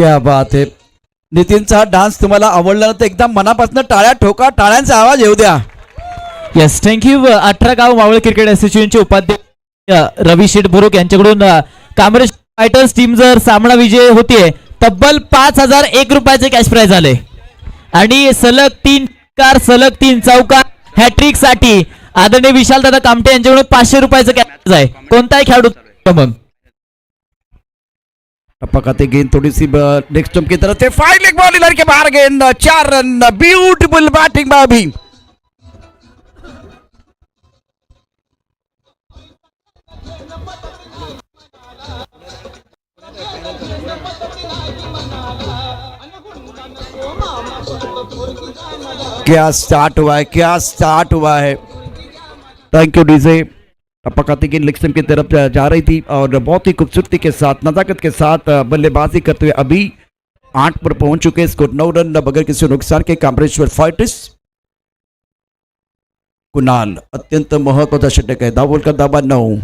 क्या बात आहे. नितीनचा हा डान्स तुम्हाला आवडला ना तर एकदम मनापासून टाळ्या ठोका, टाळ्यांचा आवाज येऊ द्या. Yes thank you. 18 गाव मावळ क्रिकेट असोसिएशनचे उपाध्यक्ष रवी शेठ बुरुक यांच्याकडून कामरेज फायटर्स टीम जर सामना विजय होतीये तब्बल 5001 रुपयाचे कॅश प्राइज आले आणि सलग 3 चौकार हॅट्रिक साठी आदरणीय विशाल दादा कामटे यांच्याकडून 500 रुपयाचं कॅश प्राइज आहे. कोणताही खेळाडू मग टपकाते गेंद थोड़ी सी नेक्स्ट स्टंप की तरफ से फाइन लेग बॉल इधर के बाहर गेंद 4 रन. ब्यूटीफुल बैटिंग बाय अभी. क्या स्टार्ट हुआ है. Thank you DJ. टपकाती गेंद लेग स्टंप की तरफ जा रही थी और बहुत ही खूबसूरती के साथ नजाकत के साथ बल्लेबाजी करते हुए अभी 8 पर पहुंच चुके. स्कोर 9 रन बगैर किसी नुकसान के कामरेश्वर फाइटर्स. कुणाल अत्यंत महत्वाचा षटक आहे. धाव का दाबा 9.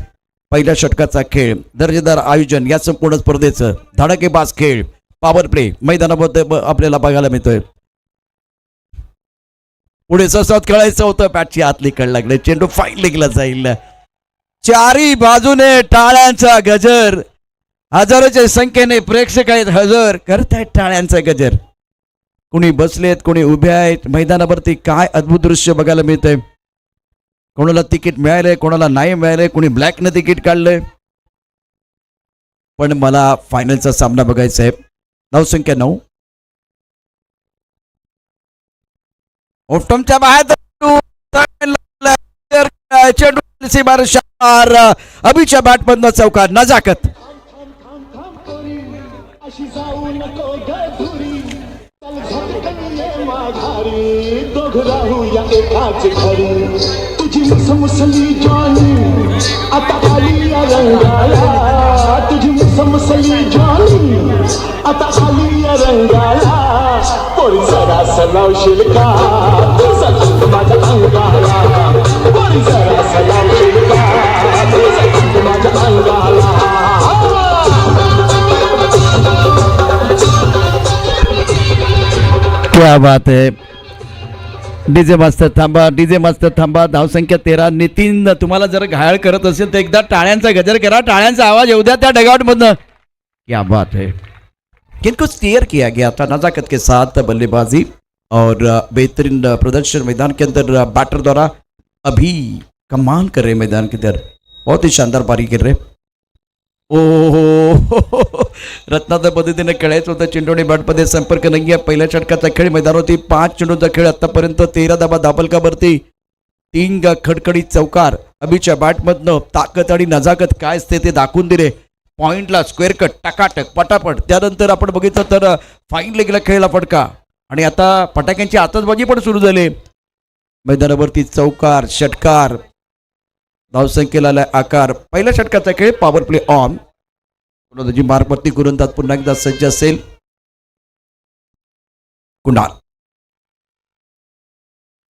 पहिल्या षटकाचा खेळ. दर्जेदार आयोजन या संपूर्ण स्पर्धेचं. धडाकेबाज खेळ. पॉवर प्ले मैदानामध्ये आपल्याला बघायला मिळतोय. पुढे ससात खेळायचं होतं. बॅटची आतली कळ लागले. चेंडू फाईन लेगला जाईल. चारी बाजूने टाळ्यांचा गजर. हजारोच्या संख्येने प्रेक्षक आहेत. हजर करतायत टाळ्यांचा गजर. कोणी बसलेत, कोणी उभे आहेत. मैदानावरती काय अद्भुत दृश्य बघायला मिळतंय. कोणाला तिकीट मिळालंय, कोणाला नाही मिळालंय, कोणी ब्लॅकने तिकीट काढलंय. पण मला फायनलचा सामना बघायचा आहे. धावसंख्या 9. ऑफ्टमच्या बाहेर चेंडू अभिच्या बॅट मधनं चौकार. नजाकत तुझी मुसमुसली जॉनी आता आली या रंगाला. तुझी मुसमुसली जॉनी आता आली या रंगाला. पोरी जरा सलावशील का तुझा रंग माझ्या अंगाला. पोरी जरा सलावशील का तुझा रंग माझ्या अंगाला. क्या बात है. डीजे मास्तर थांबा. धावसंख्या 13. नितीन तुम्हाला जर घायल करत असेल तर एकदा टाळ्यांचा गजर करा. टाळ्यांचा आवाज येऊ द्या त्या डगआउट मधनं. क्या बात है. गेंद को स्टीयर किया गया था नजाकत के साथ बल्लेबाजी और बेहतरीन प्रदर्शन मैदान के अंदर. बैटर द्वारा अभी कमाल कर रहे मैदान के अंदर. बहुत ही शानदार पारी कर रहे. ओ रत्नाच्या पद्धतीने खेळायचं होतं. चेंडूने बॅटमध्ये संपर्क नाही आहे. पहिल्या षटकाचा खेळ मैदानावरती 5 चेंडूचा खेळ आतापर्यंत 13 धाबा दाबलकावरती 3 खडखडीत चौकार. अभिच्या बॅटमधनं ताकद आणि नजाकत काय असते ते दाखवून दिले. पॉइंटला स्क्वेअर कट टकाटक पटापट. त्यानंतर आपण बघितलं तर फाईन लेगला खेळला फटका आणि आता फटाक्यांची आतषबाजी पण सुरू झाली. मैदानावरती चौकार षटकार. धावसंख्येला आकार. पहिल्या षटकाचा खेळ. Power play on. जी मार्गवरती गोलंदाज पुन्हा एकदा सज्ज असेल. कुणाल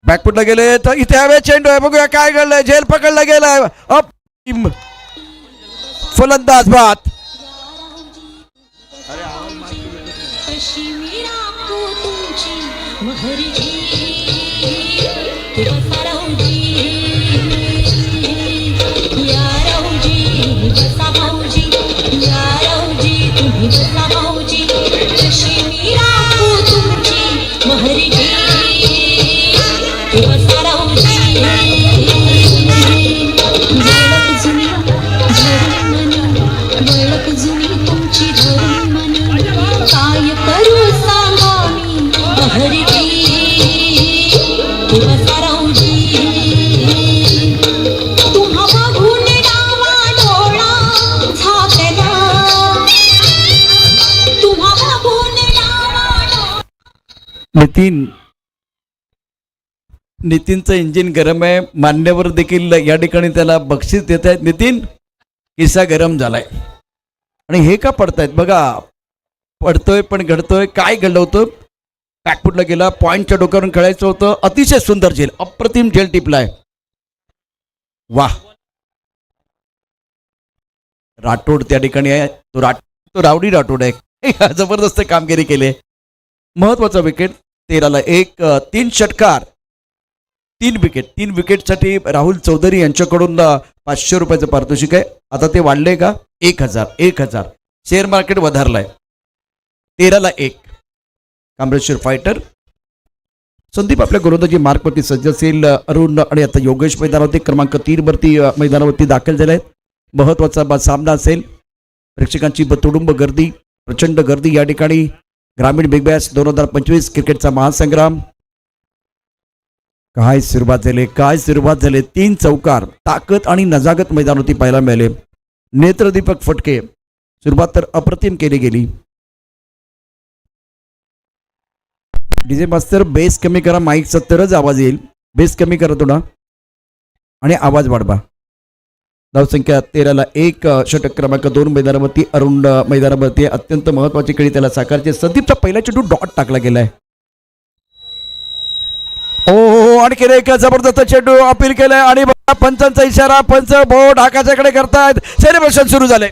बॅकफुटला गेले तर इथे हवे चेंडू आहे. बघूया काय घडलंय. झेल पकडला गेलाय. अप फलंदाज बाद. नितीनचं इंजिन गरम आहे. मान्यवर देखील या ठिकाणी त्याला बक्षीस देत आहेत. नितीन किस्सा गरम झालाय आणि हे का पडतायत बघा. पडतोय पण घडतोय. काय घडलं होतं. बॅकफुटला गेला. पॉइंटच्या डोक्यावरून खेळायचं होतं. अतिशय सुंदर झेल. अप्रतिम झेल टिपलाय. वाह. राठोड त्या ठिकाणी आहे. तो रावडी राठोड आहे. जबरदस्त कामगिरी केली. महत्वाचा विकेट 13-1. 3 षटकार 3 विकेट. 3 विकेटसाठी राहुल चौधरी यांच्याकडून 500 रुपयाचं पारितोषिक आहे. आता ते वाढले का 1000. शेअर मार्केट वधारलाय. 13-1. कामरेश्वर फायटर. संदीप आपल्या गोलंदाजी मार्कवरती सज्ज असेल. अरुण आणि आता योगेश मैदानावरती क्रमांक 3 वरती मैदानावरती दाखल झाले आहेत. महत्वाचा सामना असेल. प्रेक्षकांची तुडुंब गर्दी, प्रचंड गर्दी या ठिकाणी. ग्रामीण बिग बॅश 2025 क्रिकेटचा महासंग्राम. काय सुरुवात झाली. 3 चौकार ताकद आणि नजाकत मैदानावरती पाहायला मिळाले. नेत्रदीपक फटके. सुरुवात तर अप्रतिम केली गेली. डीजे मास्तर बेस कमी करा, माईकचा तरच आवाज येईल. बेस कमी करा थोडा आणि आवाज वाढवा. धावसंख्या 13-1. षटक क्रमांक 2 मैदानावरती. अरुण मैदानावरती अत्यंत महत्वाची खेळी त्याला साकारचे. संदीपचा पहिला चेंडू डॉट टाकला गेलाय. ओ आणखी एक जबरदस्त चेंडू अपील केलाय आणि पंचांचा इशारा. पंच बोट आकाशाकडे करतायत. सेलिब्रेशन सुरू झाले.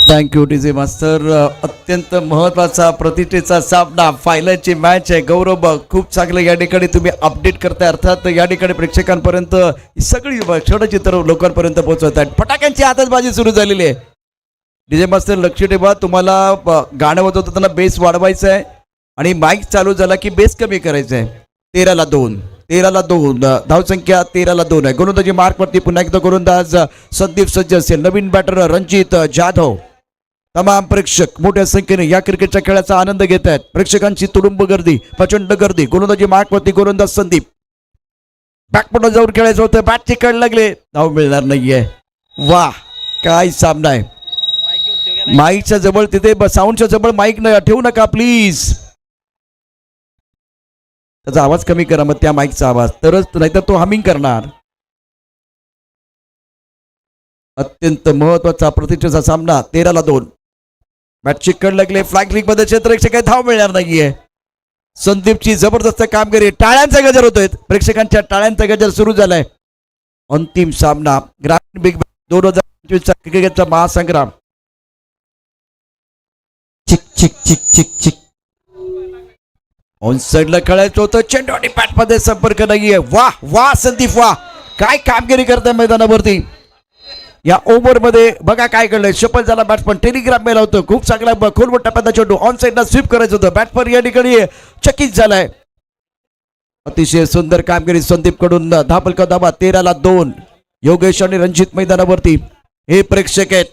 Thank you DJ master. अत्यंत महत्वाचा प्रतिष्ठेचा सामना, फायनलची मॅच आहे. गौरव खूप चांगलं या ठिकाणी तुम्ही अपडेट करताय. अर्थात या ठिकाणी प्रेक्षकांपर्यंत सगळी क्षणचित्र लोकांपर्यंत पोहोचवत आहेत. फटाक्यांची आतषबाजी सुरू झालेली आहे. डीजे मास्टर लक्ष ठेवा, तुम्हाला गाणं वाजवताना बेस वाढवायचं आहे आणि माईक चालू झाला की बेस कमी करायचं आहे. 13-2. धावसंख्या 13-2 आहे. गोलंदाजी मार्कवरती पुन्हा एकदा गोलंदाज संदीप सज्ज असेल. नवीन बॅटर रणजित जाधव. तमाम प्रेक्षक मोठ्या संख्येने या क्रिकेटच्या खेळाचा आनंद घेत आहेत. प्रेक्षकांची तुडुंब गर्दी, प्रचंड गर्दी. गोलंदाजी मार्कवरती गोलंदाज संदीप. बॅकपॉटवर जाऊन खेळायचं होतं. बॅटची कड लागले, धाव मिळणार नाहीये. वा काय सामना आहे. माईकच्या जवळ तिथे साऊंडच्या जवळ माईक ठेवू नका प्लीज. त्याचा आवाज कमी करा, मग त्या माईकचा आवाज, तरच नाहीतर तो हमिंग करणार. अत्यंत महत्वाचा प्रतिष्ठेचा सामना. 13-2. बॅटची कड लागले. फ्लॅग लीग मध्ये क्षेत्ररक्षक काही धाव मिळणार नाहीये. संदीपची जबरदस्त कामगिरी. टाळ्यांचा गजर होतोय. प्रेक्षकांच्या टाळ्यांचा गजर सुरू झालाय. अंतिम सामना ग्रामीण बिग बॅश 2025 क्रिकेटचा महासंग्राम. चिक चिक चिक चिक चिक. ऑन साइडला खेळायचं होतं. चेंडू आणि बॅट मध्ये संपर्क नाहीये. वा वा संदीप वा, काय कामगिरी करताय मैदानावरती. या ओव्हर मध्ये बघा काय घडलंय. शपल झाला बॅट्समन. टेलिग्राम मेला होतं. खूप चांगला खोलवर टप्प्याचा चेंडू ऑन साइडला स्वीप करायचं होतं. बॅट्समन या ठिकाणी चकित झालाय. अतिशय सुंदर कामगिरी संदीप कडून. धापलका धाबा. 13-2. योगेश आणि रणजित मैदानावरती. हे प्रेक्षक आहेत.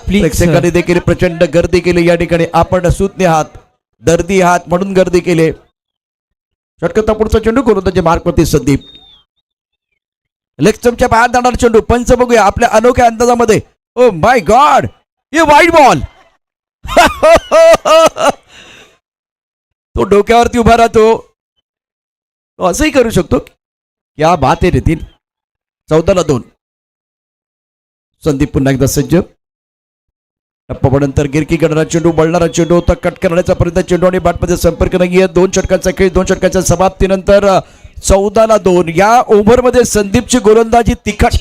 प्रेक्षकांनी देखील प्रचंड गर्दी केली या ठिकाणी. आपण सुज्ञ आहात, दर्दी आहात म्हणून गर्दी केली. षटकता पुढचा चेंडू गोलंदाजी मार्कवरती संदीप. लेगस्टम्पच्या बाहेर जाणारा चेंडू. पंच बघूया आपल्या अनोख्या अंदाजामध्ये. ओ माय गॉड, हे वाईड बॉल. तो डोक्यावरती उभा राहतो. तो असंही करू शकतो. क्या बात आहे नितीन. 14-2. संदीप पुन्हा एकदा सज्ज. टप्पानंतर गिरकी करणारा चेंडू, बळणारा चेंडू होता. कट करण्याचा प्रयत्न. चेंडू आणि बॅटमध्ये संपर्क नाहीये. 2 षटकांचा खेळ. 2 षटकांच्या समाप्तीनंतर 14-2. या ओव्हरमध्ये संदीपची गोलंदाजी तिखट.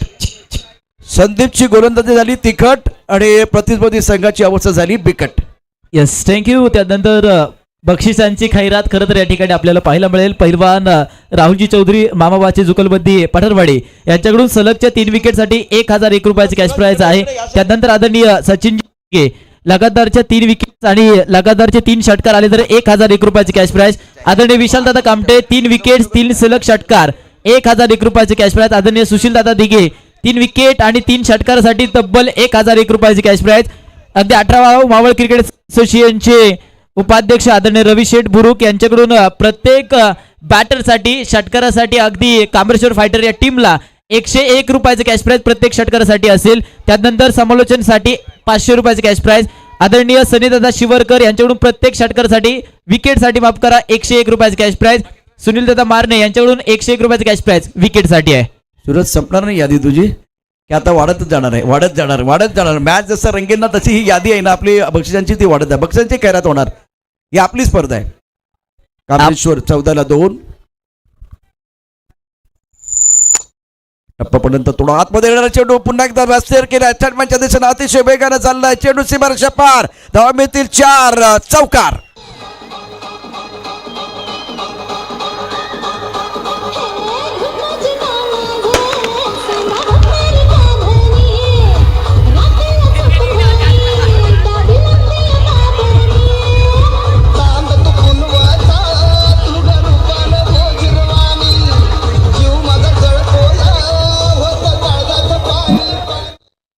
संदीपची गोलंदाजी झाली तिखट आणि प्रतिस्पर्धी संघाची अवस्था झाली बिकट. Yes, thank you. त्यानंतर बक्षिसांची खैरात खरं तर या ठिकाणी आपल्याला पाहायला मिळेल. पहिलवान राहुलजी चौधरी, मामाबाचे जुकलबंदी पठारवाडी यांच्याकडून सलगच्या 3 विकेटसाठी 1001 रुपयाचे कॅश प्राइज आहे. त्यानंतर आदरणीय सचिन लगातारच्या 3 विकेट आणि लगातारचे 3 षटकार आले तर 1001 रुपयाचे कॅश प्राइज. आदरणीय विशालदादा कामटे 3 विकेट 3 सलग षटकार 1001 रुपयाचे कॅश प्राइज. आदरणीय सुशीलदादा दिघे 3 विकेट आणि 3 षटकारासाठी तब्बल 1001 रुपयाची कॅश प्राइज. अगदी 18वा मावळ क्रिकेट असोसिएशनचे उपाध्यक्ष आदरणीय रवी शेठ बुरुक यांच्याकडून प्रत्येक बॅटरसाठी षटकारासाठी अगदी कांबरेश्वर फायटर या टीमला 101 रुपयाचे कॅश प्राइज प्रत्येक षटकारासाठी असेल. त्यानंतर समालोचनसाठी 500 रुपयाचे कॅश प्राइज. आदरणीय सनीदादा शिवरकर यांच्याकडून प्रत्येक षटकारासाठी विकेटसाठी माफ करा 101 रुपयाचे कॅश प्राइज. सुनीलदादा मारणे यांच्याकडून 101 रुपयाचे कॅश प्राइज विकेटसाठी आहे. सुरत संपणार नाही यादी तुझी की आता वाढतच जाणार आहे, वाढत जाणार. मॅच जसं रंगेल ना तशी ही यादी आहे ना आपली बक्षिसांची ती वाढत आहे. बक्षिसांची खैरात होणार ही आपली स्पर्धा आहे. कामेश्वर 14 ला 2 टप्पापर्यंत थोडा आतमध्ये येणारा चेंडू पुन्हा एकदा रस्त्यावर केला. अटॅचमेंटच्या दिशेने अतिशय वेगाने चाललाय चेंडू सीमारेषा पार. धावा मिळतील 4 चौकार.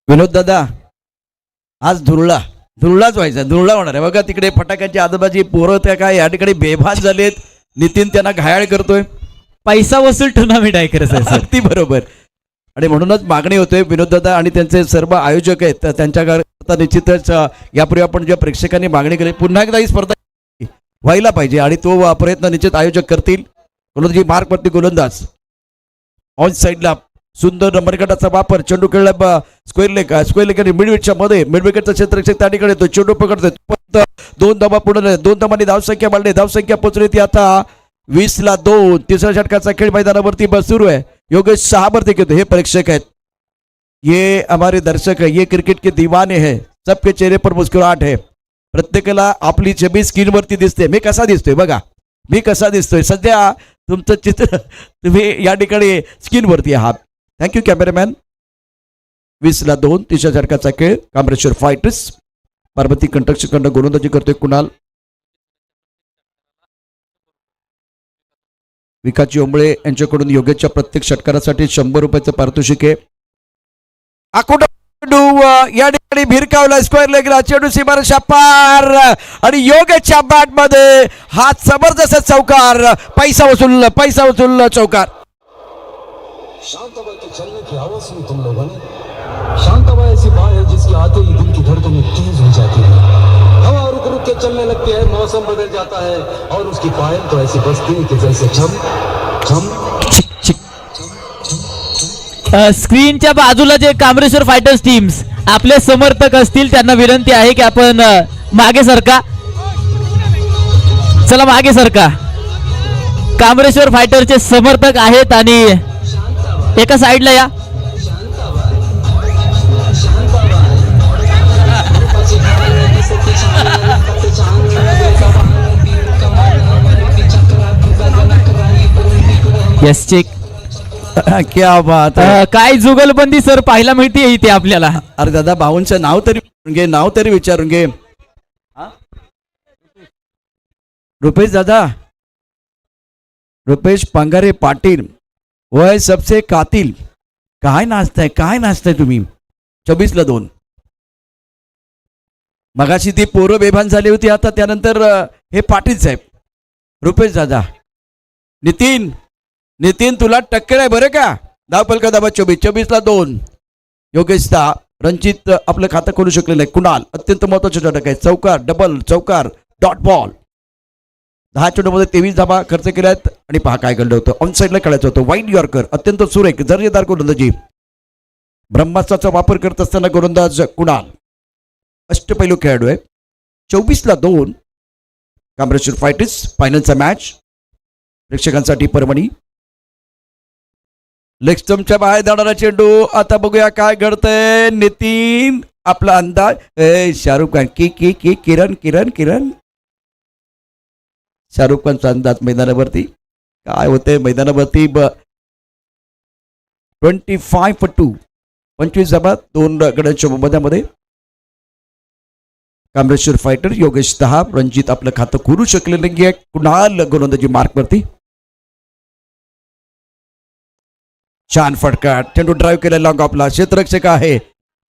विनोद दादा आज धुरळाच व्हायचा, धुरळा होणार आहे बघा. तिकडे फटाक्यांची आजूबाजी पोरं त्या काय या ठिकाणी बेभान झालेत. नितीन त्यांना घायाळ करतोय. पैसा वसूल टुर्नामेंट आहे खरं सर. अगदी बरोबर. आणि म्हणूनच मागणी होते विनोद दादा आणि त्यांचे सर्व आयोजक आहेत तर त्यांच्याकरता निश्चितच यापूर्वी आपण ज्या प्रेक्षकांनी मागणी केली पुन्हा एकदा ही स्पर्धा व्हायला पाहिजे आणि तो प्रयत्न निश्चित आयोजक करतील. गोलंदाजी मार्कवरती गोलंदाज ऑन साईडला सुंदर नंबर गटाचा वापर. चेंडू खेळला स्क्वेअर लेग आणि मिडविकेटच्या मध्ये मिडविकेटचा क्षेत्ररक्षक त्या ठिकाणी तो चेंडू पकडतोय. 2 धावा पुढे 2 धावांनी धावसंख्या वाढली. धावसंख्या पोहोचली ती आता 20 ला 2. तिसऱ्या षटकाचा खेळ मैदानावरती सुरू आहे. योगेश सहावरती घेतो. हे प्रेक्षक आहेत, ये हमारे दर्शक है, ये क्रिकेट के दीवाने हैं. सबके चेहरे पर मुस्कुराहट है. प्रत्येकाला आपली छबी स्क्रीनवरती दिसते. मी कसा दिसतोय बघा, मी कसा दिसतोय सध्या तुमचं चित्र तुम्ही या ठिकाणी स्क्रीनवरती आहात. Thank you cameraman. 20 ला 2 तिसऱ्या षटकाचा खेळ. कांबरेश्वर फायटर्स पार्वती कंटककडनं गोलंदाजी करतोय कुणाल. विकाची ओंबळे यांच्याकडून योगेशच्या प्रत्येक षटकारासाठी 100 रुपयाचं पारितोषिक आहे. या ठिकाणी भिरकावला स्क्वेअर लेगला चेंडू सीमारेषा पार आणि योगेशच्या बॅट मध्ये हा जबरदस्त चौकार. पैसा वसूल चौकार. शांताबाई के चलने की आवाज सुनी तुम लोगों ने. शांताबाई ऐसी बात है जिसकी आते ही दिल की धड़कनें तेज हो जाती है. हवा रुक रुक के चलने लगती है, मौसम बदल जाता है और उसकी पायल तो ऐसी बजती है कि जैसे झम झम. स्क्रीनच्या बाजूला जे कांबरेश्वर फायटर्स टीम्स आपले समर्थक असतील त्यांना विनंती आहे की आपण मागे सरका. चला मागे सरका. कांबरेश्वर फायटरचे समर्थक आहेत आणि एका साईडला या. Yes check. क्या बात आहे. काय जुगलबंदी सर पाहायला मिळते इथे आपल्याला. अरे दादा भाऊंचं नाव तरी विचारून घे. रुपेश दादा, रुपेश पंगारे पाटील वय सबसे कातिल. काय नाचताय तुम्ही. 24 ला 2. मगाशी ती पोरं बेभान झाली होती. आता त्यानंतर हे पाटील साहेब. रुपेश दादा, नितीन तुला टक्कर आहे बरं का. धावपलका दाबा 24 ला 2. योगेश दा रणजित आपलं खातं खोलू शकलेलं आहे. कुणाल अत्यंत महत्वाचे षटक आहे. चौकार, डबल चौकार, डॉट बॉल. 10 चेंडूमध्ये 23 धावा खर्च केल्यात आणि पहा काय घडलं होतं. ऑन साईडला खेळायचं होतं. वाईड यॉर्कर अत्यंत सुरेख दर्जेदार गोलंदाजी. ब्रह्मास्त्राचा वापर करत असताना गोलंदाज कुणाल अष्टपैलू खेळाडू आहे. 24 ला 2. कांबरेश्वर फायटर्स फायनलचा मॅच प्रेक्षकांसाठी परभणी. लेग स्टंपच्या बाहेर जाणारा चेंडू. आता बघूया काय घडतंय. नितीन आपला अंदाज. शाहरुख खान की किरण शाहरुख खानचा अंदाज मैदानावरती काय होते. मैदानावरती 25-2 25 धावा 2 गड्यांच्या मध्यामध्ये. कांबरेश्वर फायटर योगेश 10. रणजित आपलं खातं खोलू शकले नाही. कुणाल गोलंदाजी मार्कवरती. छान फटका, चेंडू ड्राईव्ह केला लॉंग ऑफला, क्षेत्ररक्षक आहे.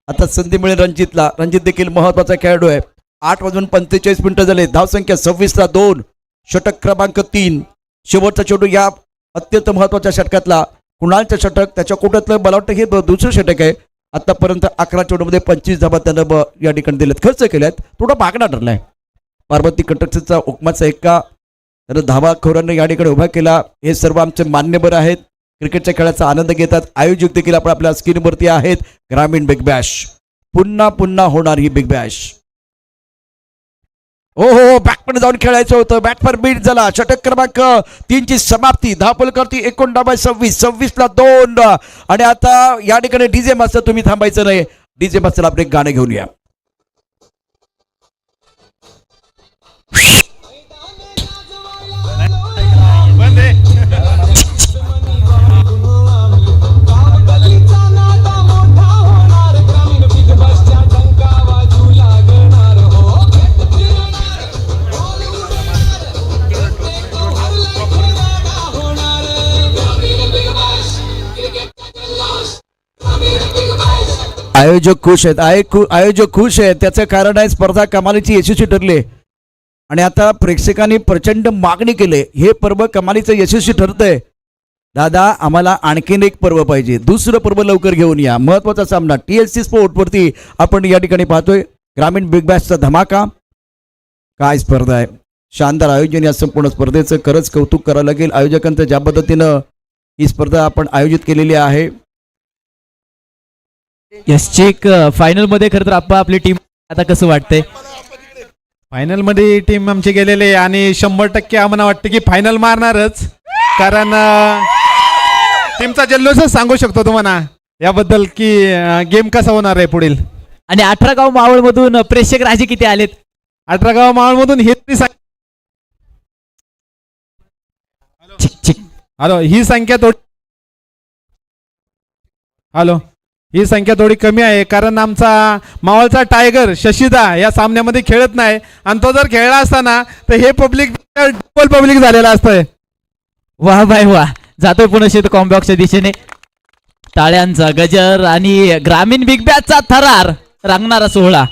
आता संधी मिळेल रणजितला. रणजित देखील महत्वाचा खेळाडू आहे. 8:45 झाले. धावसंख्या 26-2. षटक क्रमांक 3. शेवटचा चेंडू या अत्यंत महत्वाच्या षटकातला. कुणालचं षटक, त्याच्या कोट्यातलं मला वाटतं हे दुसरं षटक आहे. आतापर्यंत 11 चेंडूमध्ये 25 धाबा त्यानं या ठिकाणी दिल्यात, खर्च केल्यात. थोडा मागणा ठरलाय. पार्वती कंट्रक्शनचा हुकमाचा एक्का त्यानं धाबा खोऱ्यांना या ठिकाणी उभा केला. हे सर्व आमचे मान्यवर आहेत, क्रिकेटच्या खेळाचा आनंद घेतात. आयोजक देखील आपण आपल्या स्क्रीनवरती आहेत. ग्रामीण बिग बॅश पुन्हा पुन्हा होणार ही बिग बॅश. हो बॅट पण जाऊन खेळायचं होतं. बॅट पर बीट झाला. षटक क्रमांक 3 ची समाप्ती. धावफल करती 29-26. आणि आता या ठिकाणी डीजे मास्टर तुम्ही थांबायचं नाही. डीजे मास्टर आपण एक गाणं घेऊन या. आयोजक खुश आहेत. आयोजक खुश आहेत. त्याचं कारण आहे स्पर्धा कमालीची यशस्वी ठरली आणि आता प्रेक्षकांनी प्रचंड मागणी केली. हे पर्व कमालीचं यशस्वी ठरतंय. दादा आम्हाला आणखीन एक पर्व पाहिजे. दुसरं पर्व लवकर घेऊन या. महत्वाचा सामना TLC स्पोर्टवरती आपण या ठिकाणी पाहतोय. ग्रामीण बिग बॅशचा धमाका. काय स्पर्धा आहे. शानदार आयोजन या संपूर्ण स्पर्धेचं. खरंच कौतुक करावं लागेल आयोजकांचं, ज्या पद्धतीनं ही स्पर्धा आपण आयोजित केलेली आहे. यशचेक फायनल मध्ये खरं तर आपली टीम आता कसं वाटतंय. फायनल मध्ये टीम आमची गेलेली आणि 100% आम्हाला वाटतं की फायनल मारणारच, कारण टीमचा जल्लोषच सांगू शकतो तुम्हाला याबद्दल की गेम कसा होणार आहे पुढील. आणि 18 गाव मावळ मधून प्रेक्षक राजे किती आलेत. 18 गाव मावळमधून हे हॅलो ही संख्या थोडी कमी आहे, कारण आमचा मावळचा टायगर शशीदा या सामन्यामध्ये खेळत नाही आणि तो जर खेळला असताना तर हे डबल पब्लिक झालेला असतंय. वाह बाय वाह. जातोय पुन्हा शेत कॉम्बॉक्सच्या दिशेने. टाळ्यांचा गजर आणि ग्रामीण बिग बॅशचा थरार रंगणारा सोहळा.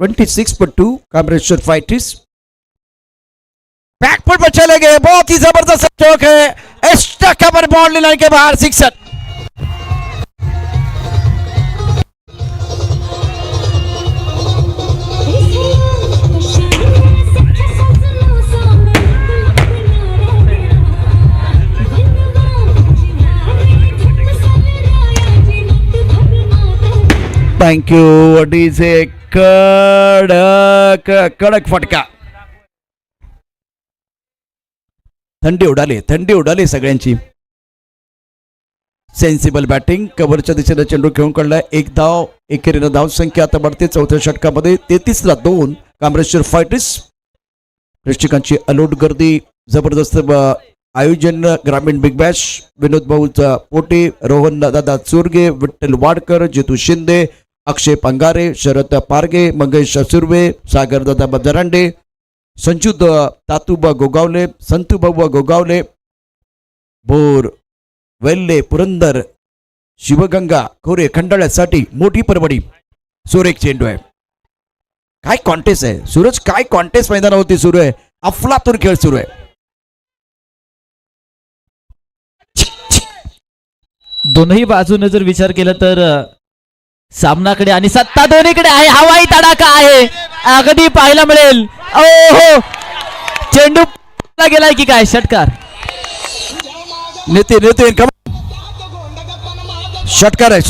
26-2 कामरेश्वर फाइटर्स. बैकफुट पर चले गए. बहुत ही जबरदस्त स्ट्रोक है. एक्स्ट्रा कवर बाउंड्री लाइन के बाहर सिक्सर. Thank you. डीजे कडक फटका. थंडी उडाली सगळ्यांची. Sensible batting. कव्हरच्या दिशेने चेंडू खेळून काढलाय. एक धाव एकेरीनं धाव संख्या आता वाढते. चौथ्या षटकामध्ये 33-2 कामरेश्वर फाइटर्स. प्रेक्षकांची अलोट गर्दी. जबरदस्त आयोजन ग्रामीण बिग बॅश. विनोद भाऊचा पोटे, रोहन दादा चोरगे, विठ्ठल वाडकर, जितू शिंदे, अक्षय पंगारे, शरद पारगे, मंगेश सुर्वे, सागर दादा बजरांडे, संजू तातुबा गोगावले, संतूबाबा गोगावले, भोर, वेल्ले, पुरंदर, शिवगंगा, खोरे खंडाळ्यासाठी मोठी परवडी. सुरेख चेंडू आहे. काय कॉन्टेस्ट आहे सूरज. काय कॉन्टेस्ट मैदानावरती सुरू आहे. अफलातून खेळ सुरू आहे. दोनही बाजूने जर विचार केला तर सामनाकडे आणि सत्ता दोन्हीकडे आहे. हवाई तडाखा आहे. अगदी पाहायला मिळेल. ओहो चेंडू गेलाय की काय. षटकार. नितीन षटकार आहे.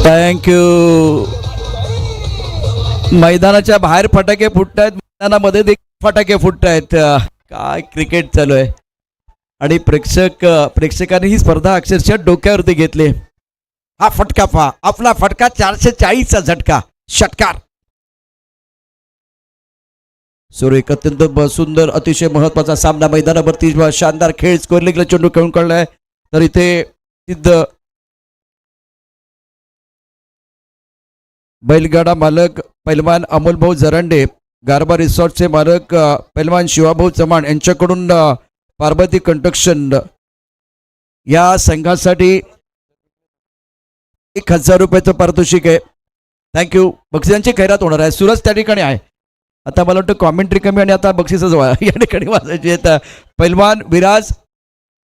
थँक्यू. मैदानाच्या बाहेर फटाके फुटतायत. मैदानामध्ये देखील फटाके फुटतायत. काय क्रिकेट चालू आहे. आणि प्रेक्षकांनी ही स्पर्धा अक्षरशः डोक्यावरती घेतली. हा फटका पहा, आपला फटका 440चा झटका, षटकार. सुरू एक अत्यंत सुंदर अतिशय महत्वाचा सामना मैदानावरती शानदार खेळ, स्कोअर लेगला चेंडू खेळून काढलाय. तर इथे सिद्ध बैलगाडा मालक पैलवान अमोलभाऊ जरांडे, गारबा रिसॉर्टचे मालक पैलवान शिवाभाऊ चव्हाण यांच्याकडून पार्वती कंस्ट्रक्शन या संघासाठी 1000 रुपयाचं पारितोषिक आहे. थँक्यू. बक्षिसांची खैरात होणार आहे. सूरज त्या ठिकाणी आहे. आता मला वाटतं कॉमेंट्री कमी आणि आता बक्षीसच या ठिकाणी वाजायची आहेत. पैलवान विराज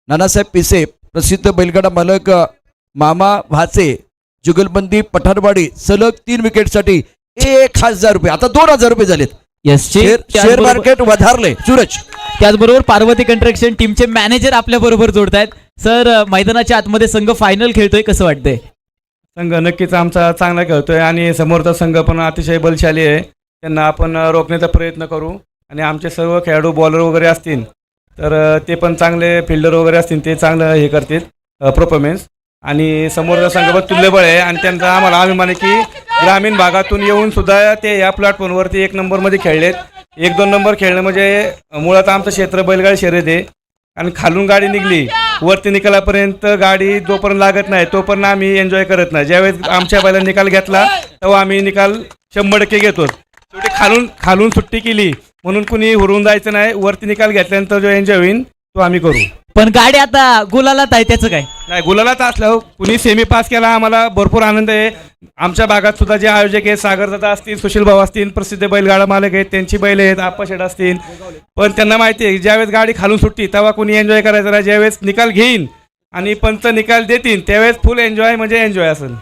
नानासाहेब पिसे, प्रसिद्ध बैलगाडा मालक मामा भाचे, जुगलबंदी पठाणवाडी, सलग 3 विकेटसाठी 1000 रुपये, आता 2000 रुपये झालेत. येस, शेअर मार्केट वधारले. सूरज, त्याचबरोबर पार्वती कंस्ट्रक्शन टीमचे मॅनेजर आपल्या बरोबर जोडतायत. सर, मैदानाच्या आतमध्ये संघ फायनल खेळतोय, कसं वाटतंय? संघ नक्कीच आमचा चांगला खेळतोय आणि समोरचा संघ पण अतिशय बलशाली आहे. त्यांना आपण रोखण्याचा प्रयत्न करू आणि आमचे सर्व खेळाडू बॉलर वगैरे असतील तर ते पण चांगले फिल्डर वगैरे असतील, ते चांगलं हे करतील परफॉर्मन्स. आणि समोरचा संघ पण तुल्यबळ आहे आणि त्यांचा आम्हाला अभिमान आहे की ग्रामीण भागातून येऊन सुद्धा ते या प्लॅटफॉर्मवरती 1 नंबरमध्ये खेळलेत. 1-2 नंबर खेळणं म्हणजे मुळात आमचं क्षेत्र बैलगाडी शर्यत आहे. आणि खालून गाडी निघली वरती निकालापर्यंत गाडी जोपर्यंत लागत नाही तोपर्यंत आम्ही एन्जॉय करत नाही. ज्यावेळेस आमच्या बैला निकाल घेतला तेव्हा आम्ही निकाल 100% घेतो. शेवटी खालून सुट्टी केली म्हणून कुणी हुरून जायचं नाही. वरती निकाल घेतल्यानंतर जो एन्जॉय होईल तो आम्ही करू. पण गाडी आता गुलालात आहे, त्याचं काय? नाही, गुलालात असल्यावर कुणी सेमी पास केला आम्हाला भरपूर आनंद आहे. आमच्या भागात सुद्धा जे आयोजक आहेत, सागरदादा असतील, सुशील भाऊ असतील, प्रसिद्ध बैलगाडा मालक आहेत, त्यांची बैल आहेत, आप्पाशेठ असतील. पण त्यांना माहिती आहे ज्यावेळेस गाडी खालून सुटती तेव्हा कुणी एन्जॉय करायचं नाही. ज्यावेळेस निकाल घेईन आणि पंच निकाल देतील त्यावेळेस फुल एन्जॉय म्हणजे एन्जॉय असेल.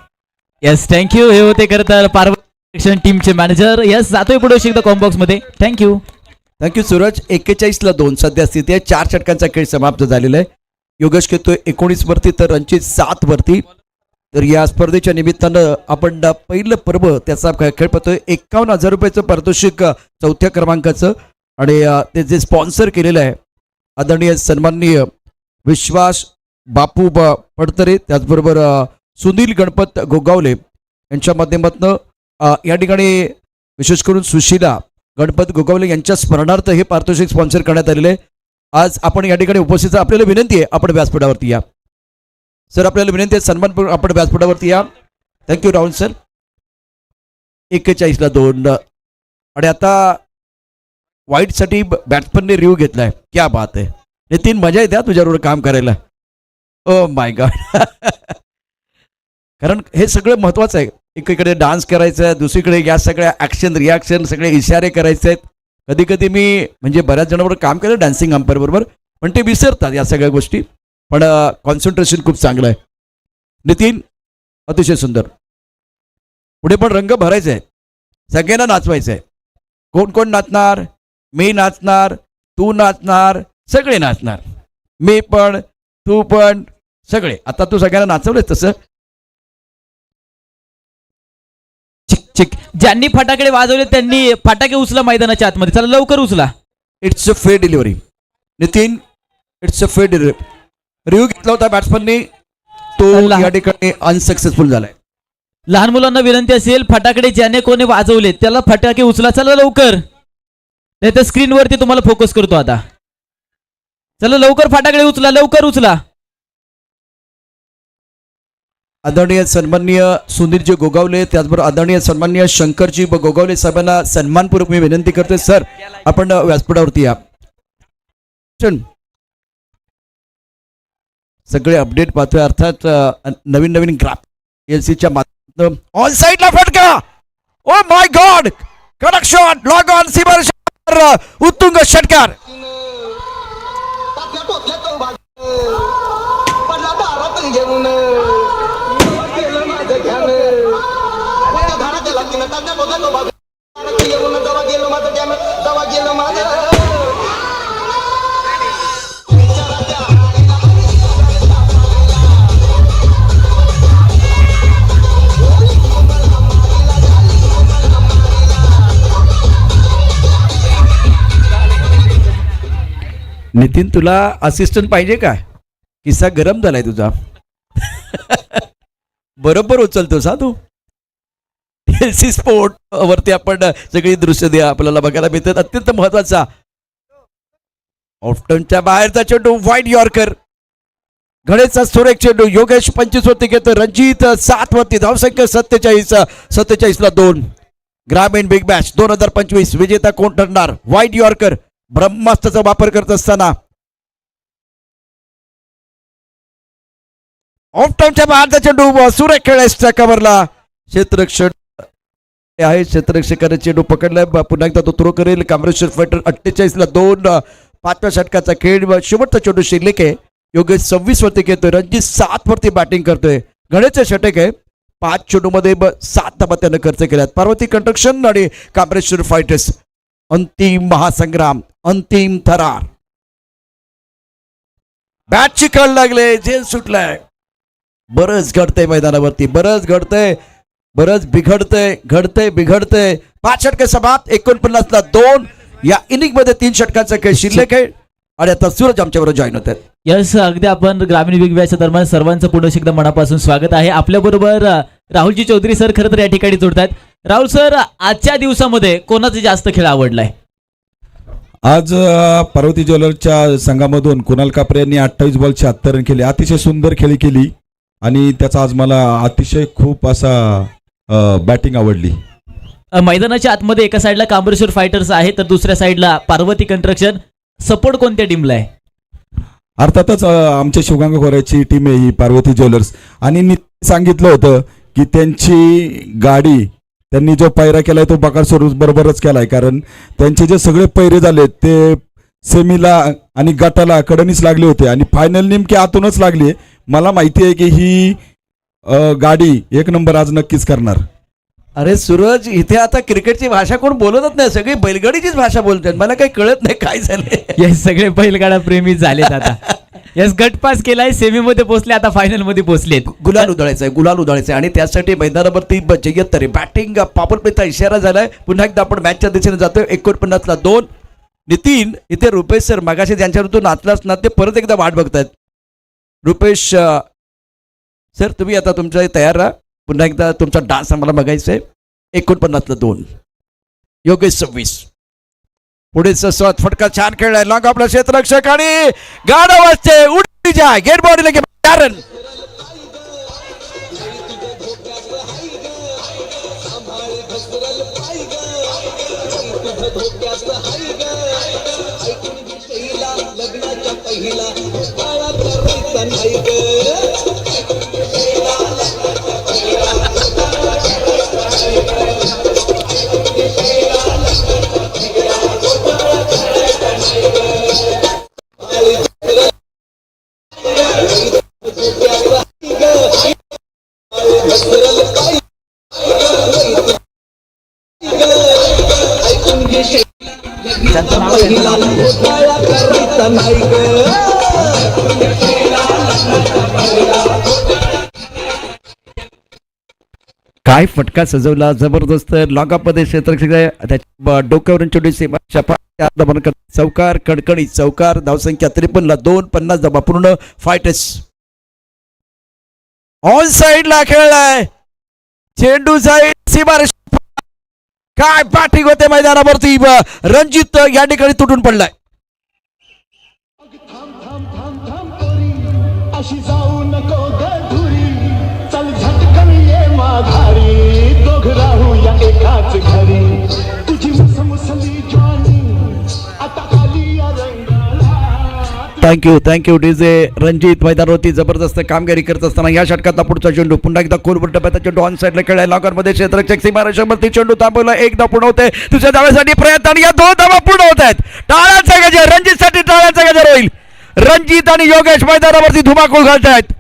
Yes, thank you. हे होते खरं तर पार्वती कंस्ट्रक्शन टीमचे मॅनेजर. येस, जातोय पुढे एकदा कॉम्बॉक्स मध्ये. थँक्यू. थँक्यू सूरज. 41-2 सध्या स्थिती आहे. 4 षटकांचा खेळ समाप्त झालेला आहे. योगेश खेळतोय 19 वरती तर रणजित 7 वरती. तर या स्पर्धेच्या निमित्तानं आपण पहिलं पर्व त्याचा खेळ पाहतोय. 51,000 रुपयाचं पारितोषिक 4थ्या क्रमांकाचं. आणि ते जे स्पॉन्सर केलेलं आहे आदरणीय सन्माननीय विश्वास बापू पडतरे, त्याचबरोबर सुनील गणपत गोगावले यांच्या माध्यमातून या ठिकाणी विशेष करून सुशीला गणपत गोगावले यांच्या स्मरणार्थ हे पारितोषिक स्पॉन्सर करण्यात आलेले आहे. आज आपण या ठिकाणी उपस्थित, आपल्याला विनंती आहे आपण व्यासपीठावरती या. सर, आपल्याला विनंती आहे सन्मान आपण व्यासपीठावरती या. Thank you Rahul sir. 41-2 आणि आता वाईटसाठी बॅट्समनने रिव्ह्यू घेतलाय. क्या बात आहे नितीन, मजा येते तुझ्याबरोबर काम करायला. Oh my God. कारण हे सगळं महत्वाचं आहे. एकीकडे डान्स करायचा आहे, दुसरीकडे या सगळ्या ॲक्शन रिॲक्शन सगळे इशारे करायचे आहेत. कधी कधी मी म्हणजे बऱ्याच जणांबरोबर काम केलं डान्सिंग अंपायर बरोबर, पण ते विसरतात या सगळ्या गोष्टी. पण कॉन्सन्ट्रेशन खूप चांगलं आहे. नितीन, अतिशय सुंदर. पुढे पण रंग भरायचा आहे, सगळ्यांना नाचवायचं आहे. कोण कोण नाचणार? मी नाचणार, तू नाचणार, सगळे नाचणार. मी पण, तू पण, सगळे. आता तू सगळ्यांना नाचवलंय तसं. चिक, ज्यांनी फटाकडे वाजवले त्यांनी फटाके उचला मैदानाच्या आतमध्ये. चला लवकर उचला. It's a fair delivery. Nitin, it's a fair delivery. Review घेतला होता बॅट्समननी, तो या ठिकाणी अनसक्सेसफुल झालाय. लहान मुलांना विनंती असेल, फटाकडे ज्याने कोणी वाजवले त्याला फटाके उचला. चला लवकर, नाही तर स्क्रीनवरती तुम्हाला फोकस करतो आता. चला लवकर फटाकडे उचला, लवकर उचला. आदरणीय सन्माननीय सुनीलजी गोगावले, त्याचबरोबर आदरणीय सन्माननीय शंकरजी गोगावले साहेबांना सन्मानपूर्वक मी विनंती करतोय. सर, आपण व्यासपीठावरती या. सगळे अपडेट पाहतोय, अर्थात नवीन नवीन ग्राफ एलसीच्या माध्यमातून. ऑन साइडला फटका. ओ माय गॉड, कडक शॉट, लॉग ऑन, सीमा उत्तुंग षटकार. पडला दारात घेऊन केलं माझं ध्यान. धारा केला तिनं टाकल्या बघायला माझं येऊन दवा गेलो माझं ध्यान, दवा गेलं माझं. नितीन तुला असिस्टंट पाहिजे का? किस्सा गरम झालाय तुझा. बरोबर उचलतोस हा तू. एलसी स्पोर्ट वरती आपण सगळी दृश्य द्या आपल्याला बघायला मिळतात. अत्यंत महत्वाचा ऑफ्टनच्या बाहेरचा चेंडू वाईड यॉर्कर. घडेचा सुरेख चेंडू. योगेश 25 वरती घेतो. रणजित 7 वरती. धावसंख्या 47 ला 2. ग्रामीण बिग बॅश 2025 विजेता कोण ठरणार? वाईड यॉर्कर ब्रह्मास्त्राचा वापर करत असताना ऑफ्टनच्या बाहेरचा चेंडू सुरेख खेळ कव्हरला. क्षेत्ररक्षण आहे. क्षेत्ररक्षकाने चेंडू पकडलाय. पुन्हा एकदा तो थ्रो करेल. कामरेश्वर फायटर 48 ला 2. 5व्या षटकाचा खेळ. शेवटचा चेंडू शिल्लक आहे. योगेश 26 वरती घेतोय. रणजित 7 वरती बॅटिंग करतोय. घडेचे षटक आहे. 5 चेंडू मध्ये 7 धाबा त्यानं खर्च केल्यात. पार्वती कंस्ट्रक्शन आणि कामरेश्वर फायटर्स. अंतिम महासंग्राम. अंतिम थरार. बॅटची कळ लागले. जेल सुटलाय. बरंच घडतंय मैदानावरती. बरंच घडतंय. बरंच बिघडतंय. 5 षटके समाप्त. 49 ला 2. या इनिंग मध्ये 3 षटकांचा खेळ शिल्लक आहे. आणि आता सूरज आमच्याबरोबर जॉईन होतात. यस, अगदी आपण ग्रामीण बिग बॅचच्या दरम्यान सर्वांचं पुन्हा एकदा मनापासून स्वागत आहे. आपल्या बरोबर राहुलजी चौधरी सर खरं तर या ठिकाणी जोडतात. राहुल सर, आजच्या दिवसामध्ये कोणाचा जास्त खेळ आवडलाय? आज पार्वती ज्वेलर्सच्या संघामधून कुणाल कापरे यांनी 28 बॉल 76 रन केले. अतिशय सुंदर खेळी केली आणि त्याचा आज मला अतिशय खूप असा बॅटिंग आवडली. मैदानाच्या आतमध्ये एका साईडला कांबरेश्वर फायटर्स आहे तर दुसऱ्या साईडला पार्वती कंस्ट्रक्शन. सपोर्ट कोणत्या टीमला आहे? अर्थातच आमच्या शिवगंगा खोऱ्याची टीम आहे ही पार्वती ज्वेलर्स. आणि मी सांगितलं होतं की त्यांची गाडी त्यांनी जो पैरा केलाय तो बकासूर बरोबरच केलाय. कारण त्यांचे जे सगळे पैरे झाले ते सेमीला आणि गटाला कडनीच लागले होते आणि फायनल नेमकी आतूनच लागली. मला माहिती आहे की ही गाडी 1 नंबर आज नक्कीच करणार. अरे सूरज, इथे आता क्रिकेटची भाषा कोण बोलतच नाही. सगळी बैलगाडीचीच भाषा बोलतात. मला काही कळत नाही काय झाले. यस, सगळे बैलगाडा प्रेमी झालेत आता. यस, गट पास केलाय. सेमीमध्ये पोहोचले. आता फायनल मध्ये पोहोचलेत. गुलाल उधळायचा आणि त्यासाठी मैदानावरती जय्यत बॅटिंग पापडपेचा इशारा झालाय. पुन्हा एकदा आपण मॅचच्या दिशेने जातोय. 49 ला 2. नितीन, इथे रुपेश सर मगाशी ज्यांच्यावर नाचलाच ना ते परत एकदा वाट बघतायत. रुपेश सर, तुम्ही आता तुमच्या तयार राहा. पुन्हा एकदा तुमचा डान्स आम्हाला बघायचा आहे. 49 ला 2. योगेश 26. पुढे सस्वात फटका छान खेळलाय. लॉंग आपला क्षेत्ररक्षक आणि गाडा वाजते. उडी जा गेट बॉडीला घे. रन. काय फटका सजवला. जबरदस्त. लॉंगामध्ये क्षेत्ररक्षक त्याच्या डोक्यावरून चेंडू चौकार. कडकडीत चौकार. धावसंख्या 53 ला 2. 50 धावा पूर्ण. फायटर्स ऑन साइडला खेळलाय. चेंडू साईड सीमारेषा. काय बॅटिंग होते मैदानावरती. रणजित या ठिकाणी तुटून पडलाय. अशी जाऊ नको गधुरी. चल झटकन ये माघारी. दोघ राहू या एकाच घरी. तुझी मुसमुसली ज्वानी आता आली या रंगाला. Thank you DJ. रणजित मैदानावरती जबरदस्त कामगिरी करत असताना या षटकातला पुढचा चेंडू. पुन्हा एकदा खोलवर टप्प्याचा चेंडू ऑन साइडला खेळाय. लॉकरमध्ये क्षेत्ररक्षक सीमारेषेवरती चेंडू थांबवला. 1 धाव पूर्ण होते. दुसऱ्या धावेसाठी प्रयत्न आणि या 2 धावा पूर्ण होत आहेत. टाळ्यांचा गजर. रणजितसाठी टाळ्यांचा गजर होईल. रणजित आणि योगेश मैदानावरती धुमाकूळ घालतायत.